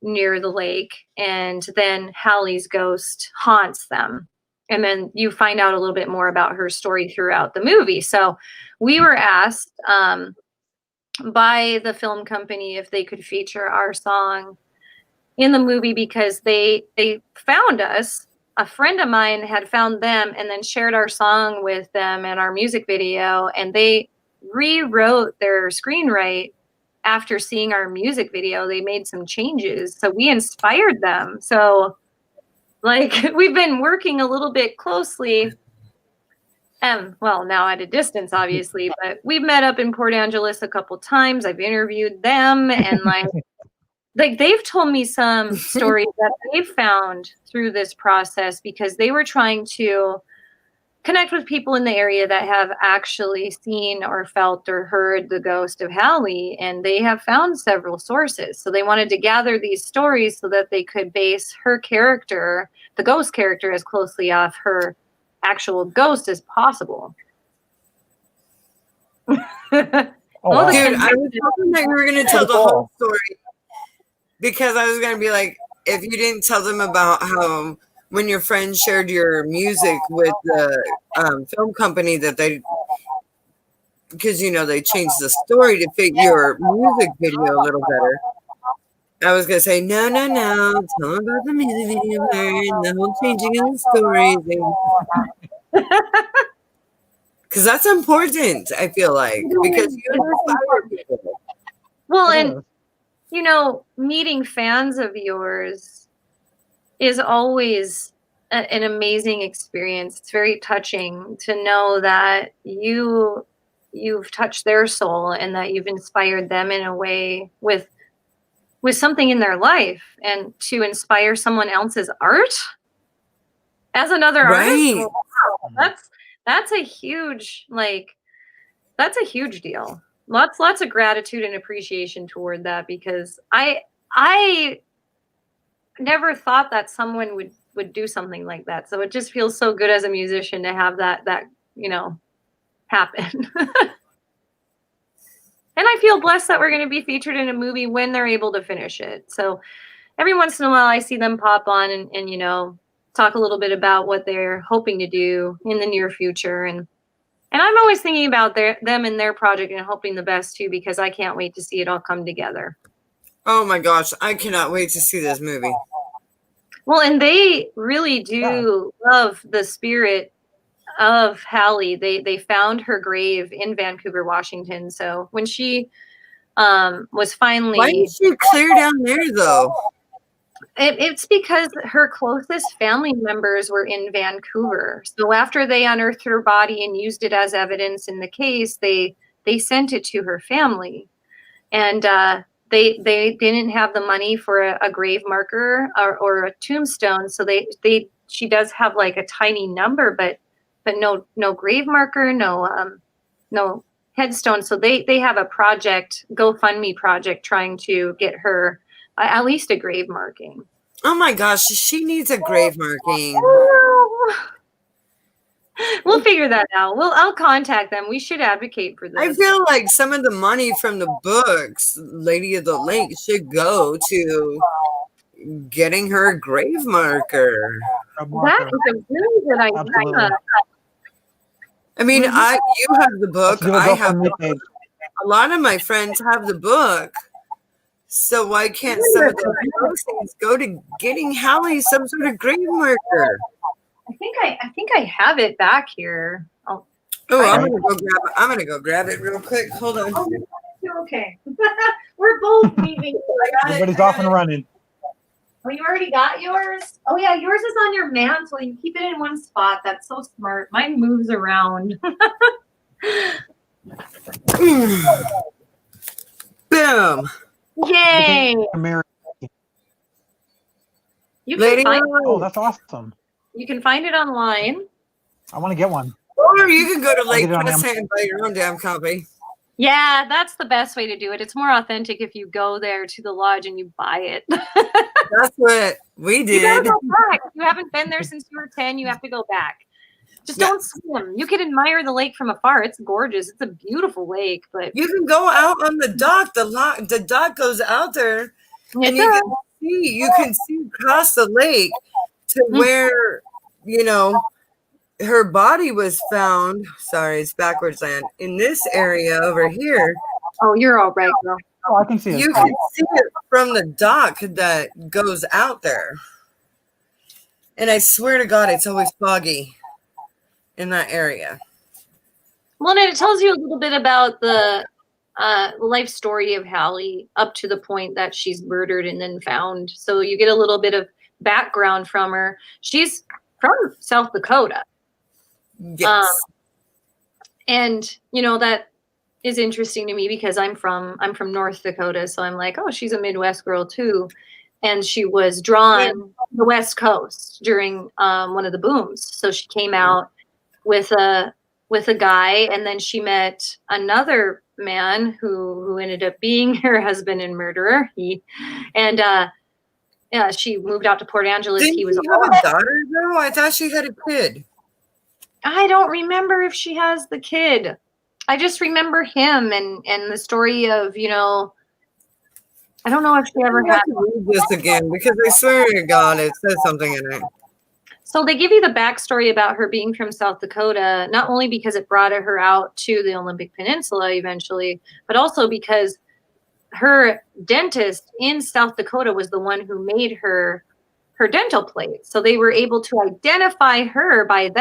near the lake, and then Hallie's ghost haunts them. And then you find out a little bit more about her story throughout the movie. So we were asked by the film company if they could feature our song in the movie because they found us. A friend of mine had found them and then shared our song with them and our music video, and they rewrote their screenwrite after seeing our music video. They made some changes, so we inspired them. So we've been working a little bit closely, and well, now at a distance, obviously, but we've met up in Port Angeles a couple times. I've interviewed them, and they've told me some stories that they've found through this process because they were trying to connect with people in the area that have actually seen or felt or heard the ghost of Hallie, and they have found several sources. So they wanted to gather these stories so that they could base her character, the ghost character, as closely off her actual ghost as possible. Dude, I was hoping that you were going to tell the whole story because I was going to be like, if you didn't tell them about how when your friend shared your music with the film company that because they changed the story to fit your music video a little better. I was gonna say no. Tell them about the music video and the whole changing of the story because that's important. I feel like because you inspire people. Well, and meeting fans of yours is always an amazing experience. It's very touching to know that you've touched their soul and that you've inspired them in a way with something in their life, and to inspire someone else's art as another artist. Wow, that's a huge deal. Lots of gratitude and appreciation toward that because I never thought that someone would do something like that. So it just feels so good as a musician to have that happen. And I feel blessed that we're going to be featured in a movie when they're able to finish it. So every once in a while I see them pop on and talk a little bit about what they're hoping to do in the near future. And I'm always thinking about them and their project and hoping the best too, because I can't wait to see it all come together. Oh my gosh, I cannot wait to see this movie. Well, and they really do love the spirit of Hallie. They found her grave in Vancouver, Washington. So when she was finally... Why did she clear down there, though? It's because her closest family members were in Vancouver. So after they unearthed her body and used it as evidence in the case, they sent it to her family, and they didn't have the money for a grave marker or a tombstone. So she does have like a tiny number, but no grave marker, no headstone. So they have a project, GoFundMe project, trying to get her at least a grave marking. Oh my gosh, she needs a grave marking. We'll figure that out. I'll contact them. We should advocate for this. I feel like some of the money from the books, Lady of the Lake, should go to getting her a grave marker. That is a really good idea. Absolutely. I mean, you have the book. I have the book. page. A lot of my friends have the book. So why can't some of those proceeds go to getting Hallie some sort of grave marker? I think I have it back here. I'm gonna go grab it real quick. Hold on. Oh, okay. We're both leaving. Everybody's off and running. Oh, you already got yours? Oh yeah, yours is on your mantle. You keep it in one spot. That's so smart. Mine moves around. Boom. Yay! You can find Oh, that's awesome. You can find it online. I want to get one. Or you can go to Lake get it on Placid and buy your own damn copy. Yeah, that's the best way to do it. It's more authentic if you go there to the lodge and you buy it. That's what we did. You gotta go back. If you haven't been there since you were 10, you have to go back. Just don't swim. You can admire the lake from afar. It's gorgeous. It's a beautiful lake, but you can go out on the dock. The dock goes out there, and you can see across the lake to where her body was found. Sorry, it's backwards land in this area over here. Oh, you're all right, girl. Oh, I can see it. You can see it from the dock that goes out there. And I swear to God, it's always foggy in that area. Well, and it tells you a little bit about the life story of Hallie up to the point that she's murdered and then found. So you get a little bit of background from her. She's from South Dakota. Yes. And that is interesting to me because I'm from North Dakota, so I'm like, oh, she's a Midwest girl too, and she was drawn to the West Coast during one of the booms. So she came out with a guy, and then she met another man who ended up being her husband and murderer. She moved out to Port Angeles. Didn't he was have a daughter though? I thought she had a kid. I don't remember if she has the kid. I just remember him and the story of, I don't know if she ever had. To read this again because I swear to God it says something in it. So they give you the backstory about her being from South Dakota, not only because it brought her out to the Olympic Peninsula eventually, but also because her dentist in South Dakota was the one who made her dental plate. So they were able to identify her by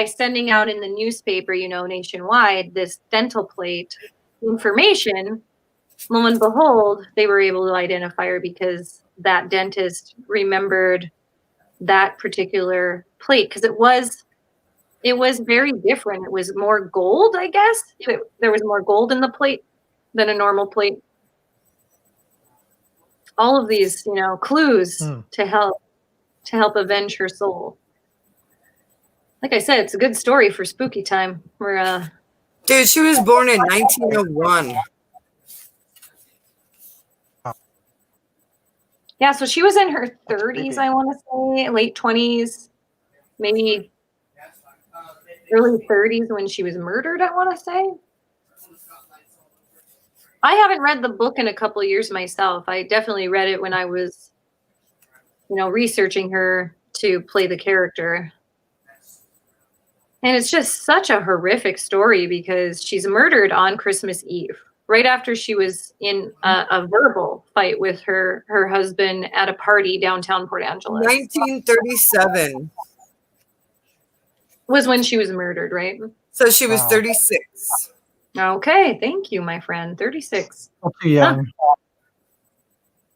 sending out in the newspaper, nationwide, this dental plate information. Lo and behold, they were able to identify her because that dentist remembered that particular plate because it was very different. It was more gold, I guess. There was more gold in the plate than a normal plate. All of these, clues to help avenge her soul. Like I said, it's a good story for spooky time. Dude, she was born in 1901. Yeah, so she was in her 30s, I want to say, late 20s, maybe early 30s when she was murdered, I want to say. I haven't read the book in a couple of years myself. I definitely read it when I was, researching her to play the character. And it's just such a horrific story because she's murdered on Christmas Eve, right after she was in a verbal fight with her husband at a party downtown Port Angeles. 1937 was when she was murdered, right? So she was 36. Okay, thank you, my friend. 36. Too young.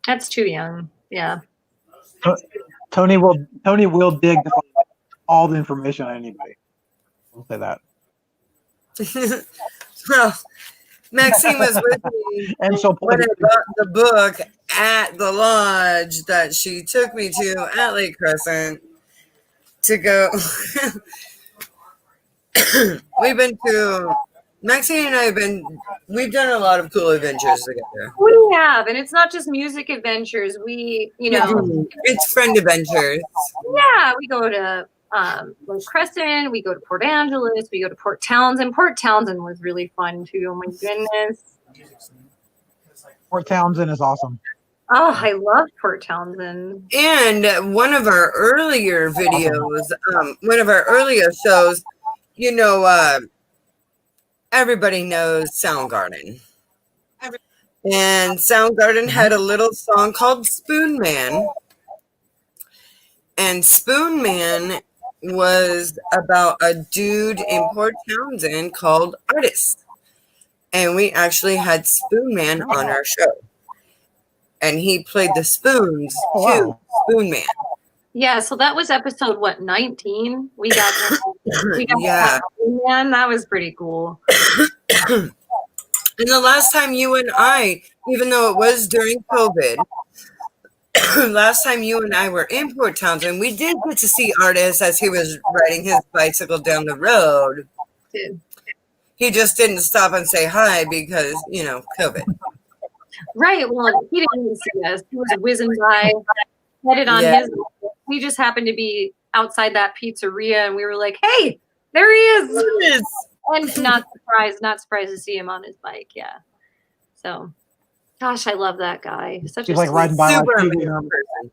That's too young. Yeah. Tony will dig to find all the information on anybody. I'll say that. Well, Maxine was with me And she'll when I got the book at the lodge that she took me to at Lake Crescent to go. Maxine and I we've done a lot of cool adventures together. We have, and it's not just music adventures. We, it's friend adventures. Yeah, we go to Lake Crescent, we go to Port Angeles, we go to Port Townsend. Port Townsend was really fun too. Oh my goodness. Port Townsend is awesome. Oh, I love Port Townsend. And one of our earlier videos, one of our earlier shows, everybody knows Soundgarden. And Soundgarden had a little song called Spoon Man. And Spoon Man was about a dude in Port Townsend called Artist. And we actually had Spoon Man on our show. And he played the spoons to Spoon Man. Yeah, so that was episode 19? We got yeah. Spoon Man. That was pretty cool. And the last time you and I, even though it was during COVID, last time you and I were in Port Townsend, we did get to see Artist as he was riding his bicycle down the road. He just didn't stop and say hi because, COVID. Right. Well, he didn't even see us. He was whizzing by, headed on his. We just happened to be outside that pizzeria, and we were like, "Hey, there he is!" And not surprised to see him on his bike. Yeah. So, gosh, I love that guy. Such he's a like riding by like person.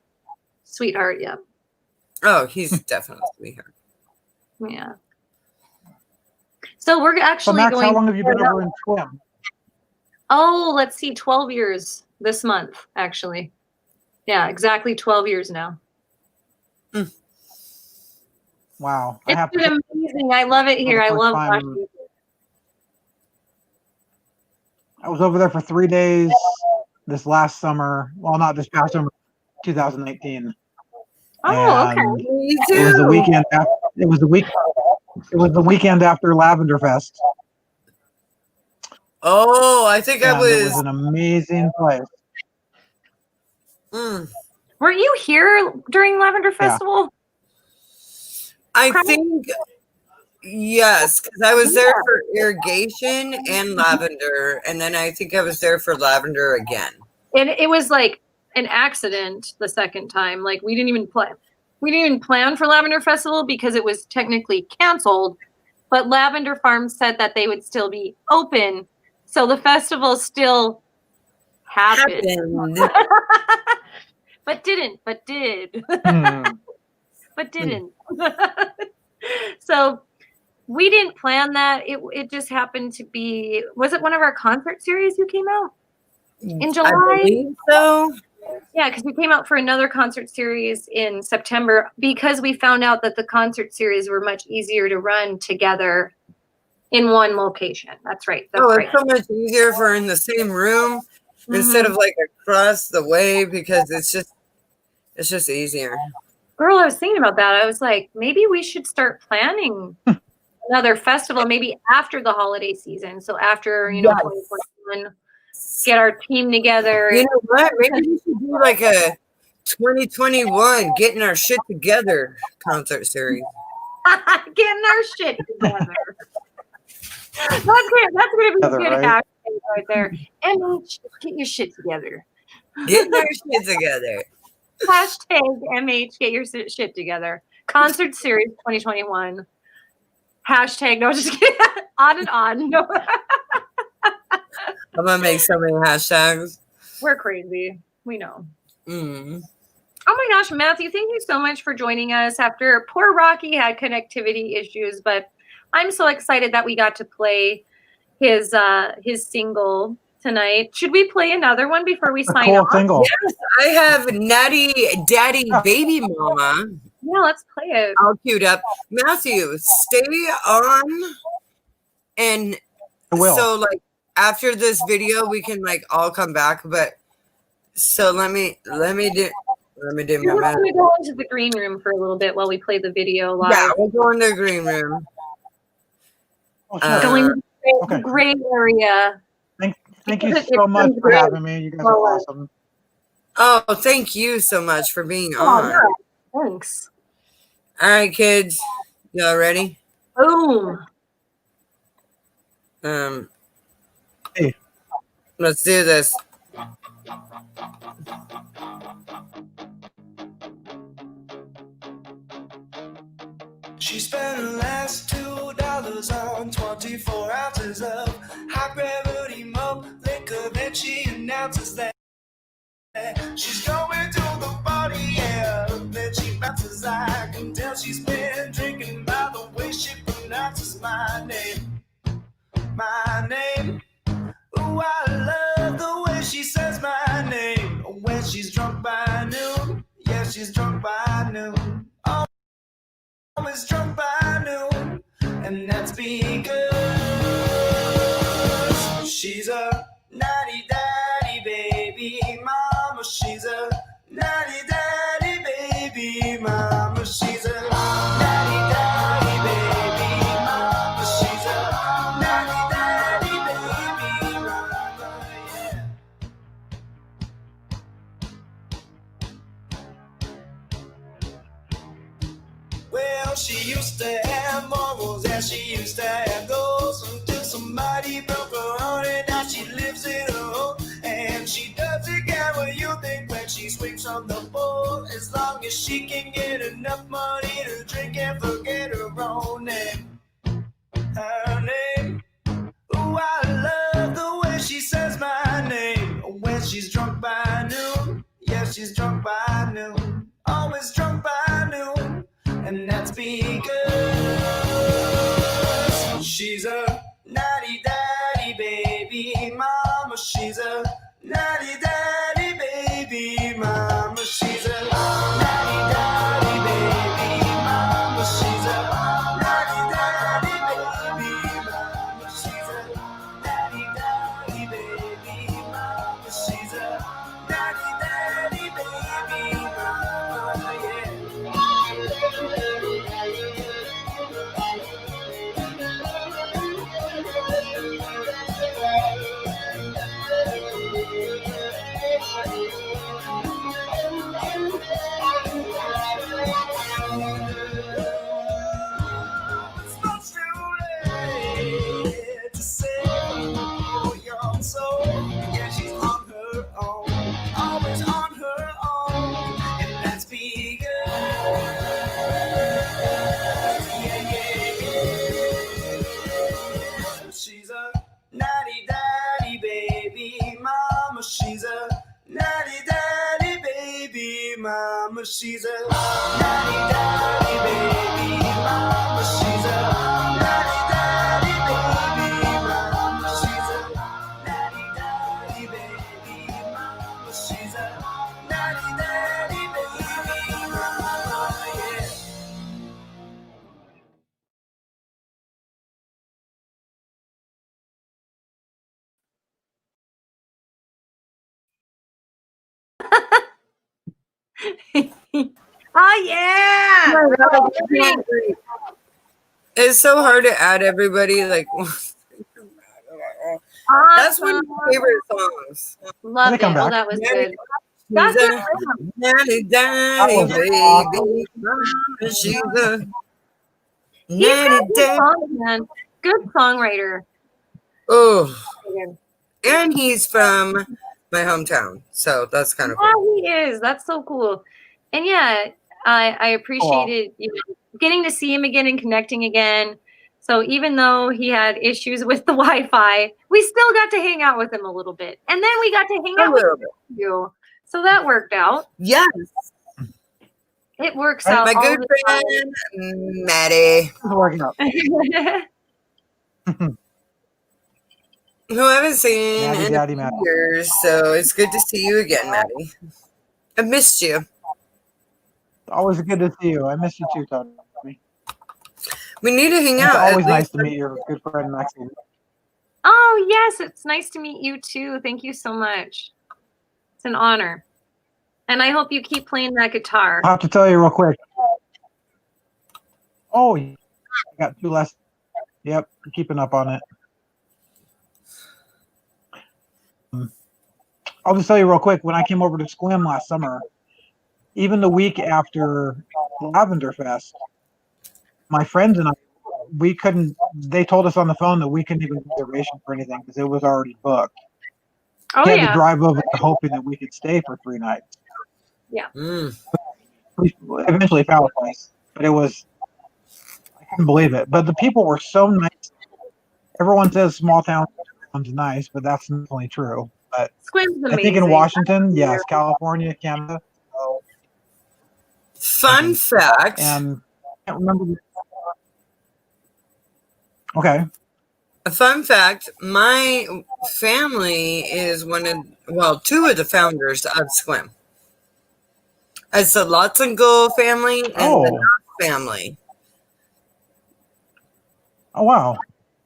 Sweetheart. Yeah. Oh, he's definitely a sweetheart. Yeah. So we're actually Max, going. how long have you been over in Twim? Oh, let's see, 12 years this month, actually. Yeah, exactly 12 years now. Wow. It's been amazing. I love it here. I love Washington. I was over there for 3 days this last summer. Well, not this past summer, 2018. Oh, okay. Me too. It was the weekend after, it was the weekend after Lavender Fest. Oh, I think I was. It was an amazing place. Were you here during Lavender Festival? I think, yes, because I was there for irrigation and lavender, and then I think I was there for lavender again. And it was like an accident the second time. Like we didn't even plan for Lavender Festival because it was technically canceled, but Lavender Farm said that they would still be open. So the festival still happened. but did. But didn't. So we didn't plan that. It just happened to be, was it one of our concert series you came out in July? I believe so. Yeah, because we came out for another concert series in September because we found out that the concert series were much easier to run together in one location. That's right. It's so much easier for in the same room instead of like across the way because it's just easier. Girl, I was thinking about that. I was like, maybe we should start planning another festival, maybe after the holiday season. So after, 2021, get our team together. You know what? Maybe we should do like a 2021 getting our shit together concert series. Getting our shit together. That's good. That's going to be a good hashtag right there. MH, get your shit together. Getting our shit together. Hashtag MH, get your shit together. Concert series 2021. Hashtag, no, just kidding. On and on. No. I'm going to make so many hashtags. We're crazy. We know. Oh my gosh, Matthew, thank you so much for joining us after poor Rocky had connectivity issues, but I'm so excited that we got to play his single tonight. Should we play another one before we sign off? Single. Yes, I have Natty Daddy Baby Mama. Yeah, let's play it. All queued up. Matthew, stay on. And so like after this video, we can like all come back. But so let me Let me do You're my going to go into the green room for a little bit while we play the video live. Yeah, we'll go in the green room. Oh, sure. Going to the Okay. gray area. Thank you so much for having me. You guys are awesome. Oh, thank you so much for being Oh, on. yeah. Thanks. All right, kids. Y'all ready? Boom. Hey. Let's do this. She spent her last $2 on 24 ounces of high gravity malt liquor. Then she announces that she's going to the party, yeah. Then she bounces. I can tell she's been drinking by the way she pronounces my name. My name. Ooh, I love the way she says my name. When she's drunk by noon. Yeah, she's drunk by noon. Always drunk by noon. And that's because she's a naughty daddy baby mama. She's a naughty daddy baby mama. She's a naughty daddy baby mama. She's a naughty daddy baby mama. Yeah. Well, she used to have morals and she used to have goals until somebody broke her heart, and now she lives in a hole. And she doesn't care what you think when she swings on the board, as long as she can get enough money to drink and forget her own name. Her name. Ooh, I love the way she says my name when she's drunk by noon. Yeah, she's drunk by noon. Always drunk by noon. And that's because she's a naughty daddy baby mama. She's a naughty daddy baby mama. She's a naughty daddy baby mama. She's a naughty daddy baby mama. She's a naughty daddy baby mama. She's a naughty daddy baby mama. Yeah. It's not too late to say your soul. Yeah, she's on her own, always on her own, and that's because she's a naughty daddy baby mama. She's a naughty daddy baby mama. She's a naughty daddy baby mama. She's a naughty daddy baby mama. She's a naughty daddy baby mama. She's a naughty daddy baby mama. Yeah. Oh, yeah. It's so hard to add everybody. Like, that's one of my favorite songs. Love it. Oh, that was good. That's She's it. a natty daddy baby mama. She's a He's got natty good daddy. songs, man. Good songwriter. Oh, and he's from my hometown, so that's kind of cool. Yeah, he is. That's so cool. And yeah, I appreciated getting to see him again and connecting again. So even though he had issues with the Wi-Fi, we still got to hang out with him a little bit. And then we got to hang out with you. So that worked out. Yes. It works out. My good friend, Maddie. It's working out. Who I haven't seen Maddie, in Daddy, a Maddie. few years, so it's good to see you again, Maddie. I missed you. Always good to see you. I miss you too, Tony. We need to hang It's out. always nice to meet your good friend Maxine. Oh, yes. It's nice to meet you too. Thank you so much. It's an honor. And I hope you keep playing that guitar. I have to tell you real quick. Oh, I got 2 lessons. Yep, keeping up on it. I'll just tell you real quick. When I came over to Squim last summer, even the week after Lavender Fest, my friends and I, we couldn't. They told us on the phone that we couldn't even reservation for anything because it was already booked. Oh, We had yeah. to drive over there hoping that we could stay for 3 nights. We eventually found a place, but it was, I couldn't believe it. But the people were so nice. Everyone says small towns nice, but that's not only true. But Squim's amazing. I think in Washington, yes, California, Canada. Fun fact. And I can't remember. Okay. A fun fact, my family is two of the founders of Squim. It's the Lotzingle family and the Knopf family. Oh, wow.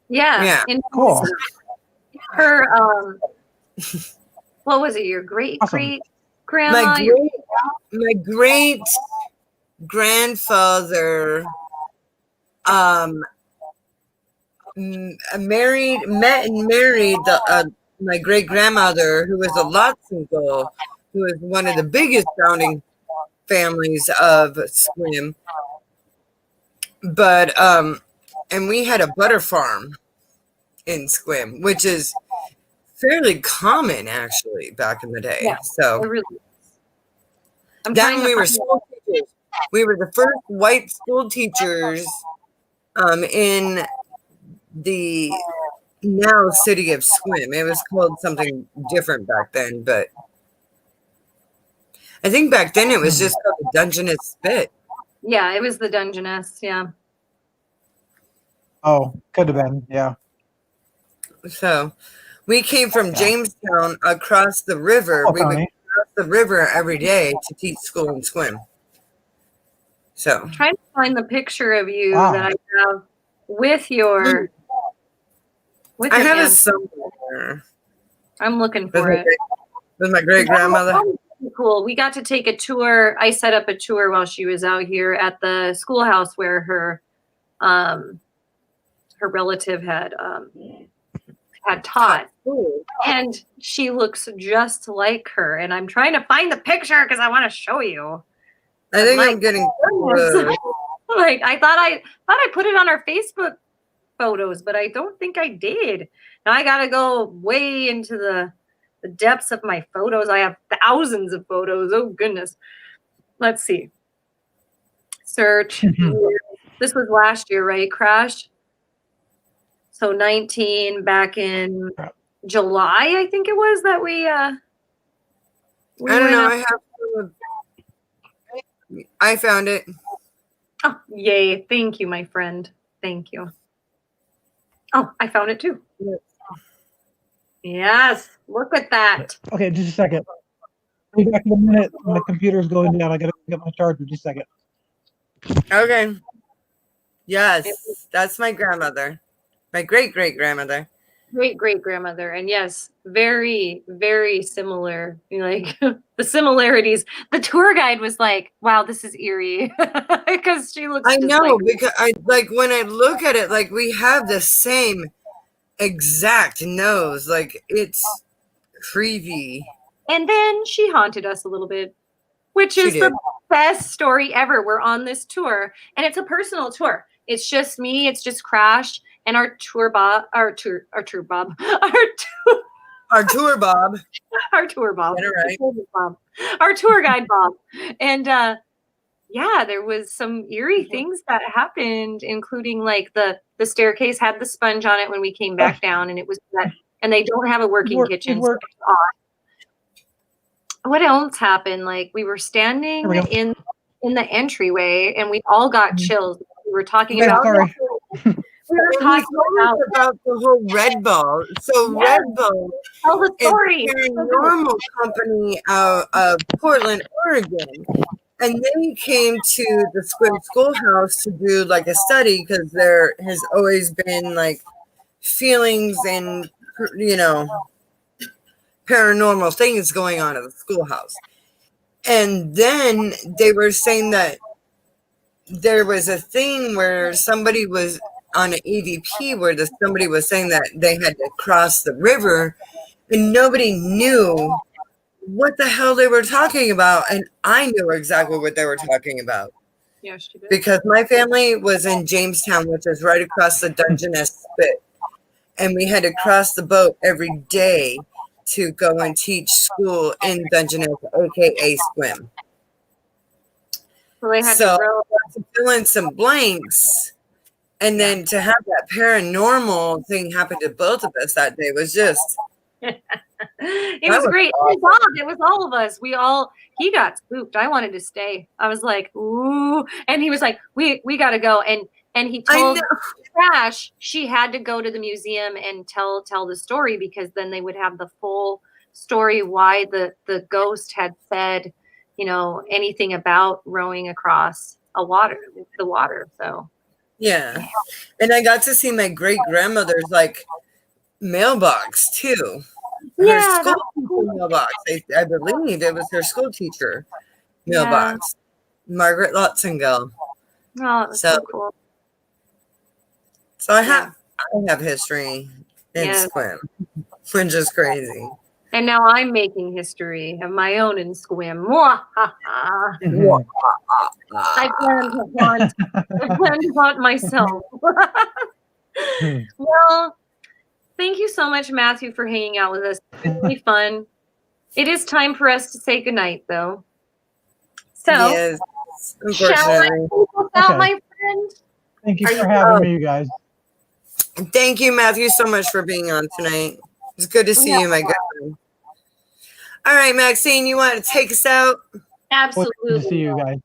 Yeah. Cool. Her, what was it? Your great grandma? My great grandfather married my great grandmother, who was a Lotzingle, who was one of the biggest founding families of Squim. But and we had a butter farm in Squim, which is fairly common actually back in the day. Yeah, so it really is. then we were school teachers. We were the first white school teachers in the now city of Squim. It was called something different back then, but I think back then it was just called the Dungeness Spit. Yeah, it was the Dungeness. Yeah. Oh, could have been. Yeah. So we came from Jamestown across the river. We would cross the river every day to teach school in Squim. So I'm trying to find the picture of you that I have with your. I have it somewhere. I'm looking for it. With my great grandmother. Cool. We got to take a tour. I set up a tour while she was out here at the schoolhouse where her relative had taught. And she looks just like her. And I'm trying to find the picture because I want to show you. I think I'm getting like I thought I put it on our Facebook photos, but I don't think I did. Now I gotta go way into the depths of my photos. I have thousands of photos. Oh goodness. Let's see. Search. This was last year, right? Crash. So 19 back in July, I think it was that we I don't know. I found it. Oh, yay. Thank you, my friend. Thank you. Oh, I found it too. Yes. Look at that. Okay, just a second. I'll be back in a minute. My computer's going down. I gotta get my charger. Just a second. Okay. Yes, that's my grandmother. My great-great-grandmother. Great-great-grandmother. And yes, very, very similar. Like the similarities. The tour guide was like, wow, this is eerie. Because she looks I just know, like because I like when I look at it, like we have the same exact nose. Like it's creepy. And then she haunted us a little bit, which is the best story ever. We're on this tour, and it's a personal tour. It's just me. It's just Crash and our tour Bob. Our tour Bob. Our tour Bob. Our tour guide Bob. And yeah, there was some eerie things that happened, including like the staircase had the sponge on it when we came back down, and it was that. And they don't have a working kitchen. So it's odd. What else happened? Like we were standing in the entryway, and we all got chills. We were talking about. We were talking about the whole Red Bull. So Red Bull tell the story. Is a paranormal company out of Portland, Oregon, and they came to the Squim Schoolhouse to do like a study because there has always been like feelings and paranormal things going on at the schoolhouse. And then they were saying that there was a thing where somebody was on an EVP where somebody was saying that they had to cross the river and nobody knew what the hell they were talking about. And I knew exactly what they were talking about. Yeah, she did. Because my family was in Jamestown, which is right across the Dungeness Spit. And we had to cross the boat every day to go and teach school in Dungeness, aka swim. So they had So to row. to fill in some blanks, and then to have that paranormal thing happen to both of us that day was just. It was great. Awesome. Bob, it was all of us. He got spooked. I wanted to stay. I was like, ooh. And he was like, we got to go. And he told Trash she had to go to the museum and tell the story, because then they would have the full story why the ghost had said, anything about rowing across the water. So yeah. And I got to see my great grandmother's mailbox too. Her school teacher mailbox. I believe it was her school teacher mailbox. Yeah. Margaret Lotzingill. Oh, that's so cool. So I have history in Squim, which is crazy. And now I'm making history of my own in Squim. I plan to haunt myself. Well, thank you so much, Matthew, for hanging out with us. It's really fun. It is time for us to say goodnight, though. So, yes, shall I close out, my friend? Thank you for having me, you guys. Thank you, Matthew, so much for being on tonight. It's good to see you, my good friend. All right, Maxine, you want to take us out? Absolutely. Good to see you guys.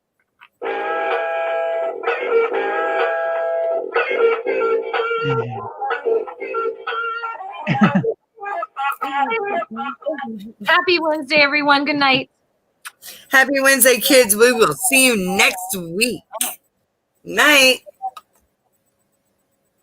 Happy Wednesday, everyone. Good night. Happy Wednesday, kids. We will see you next week. Night.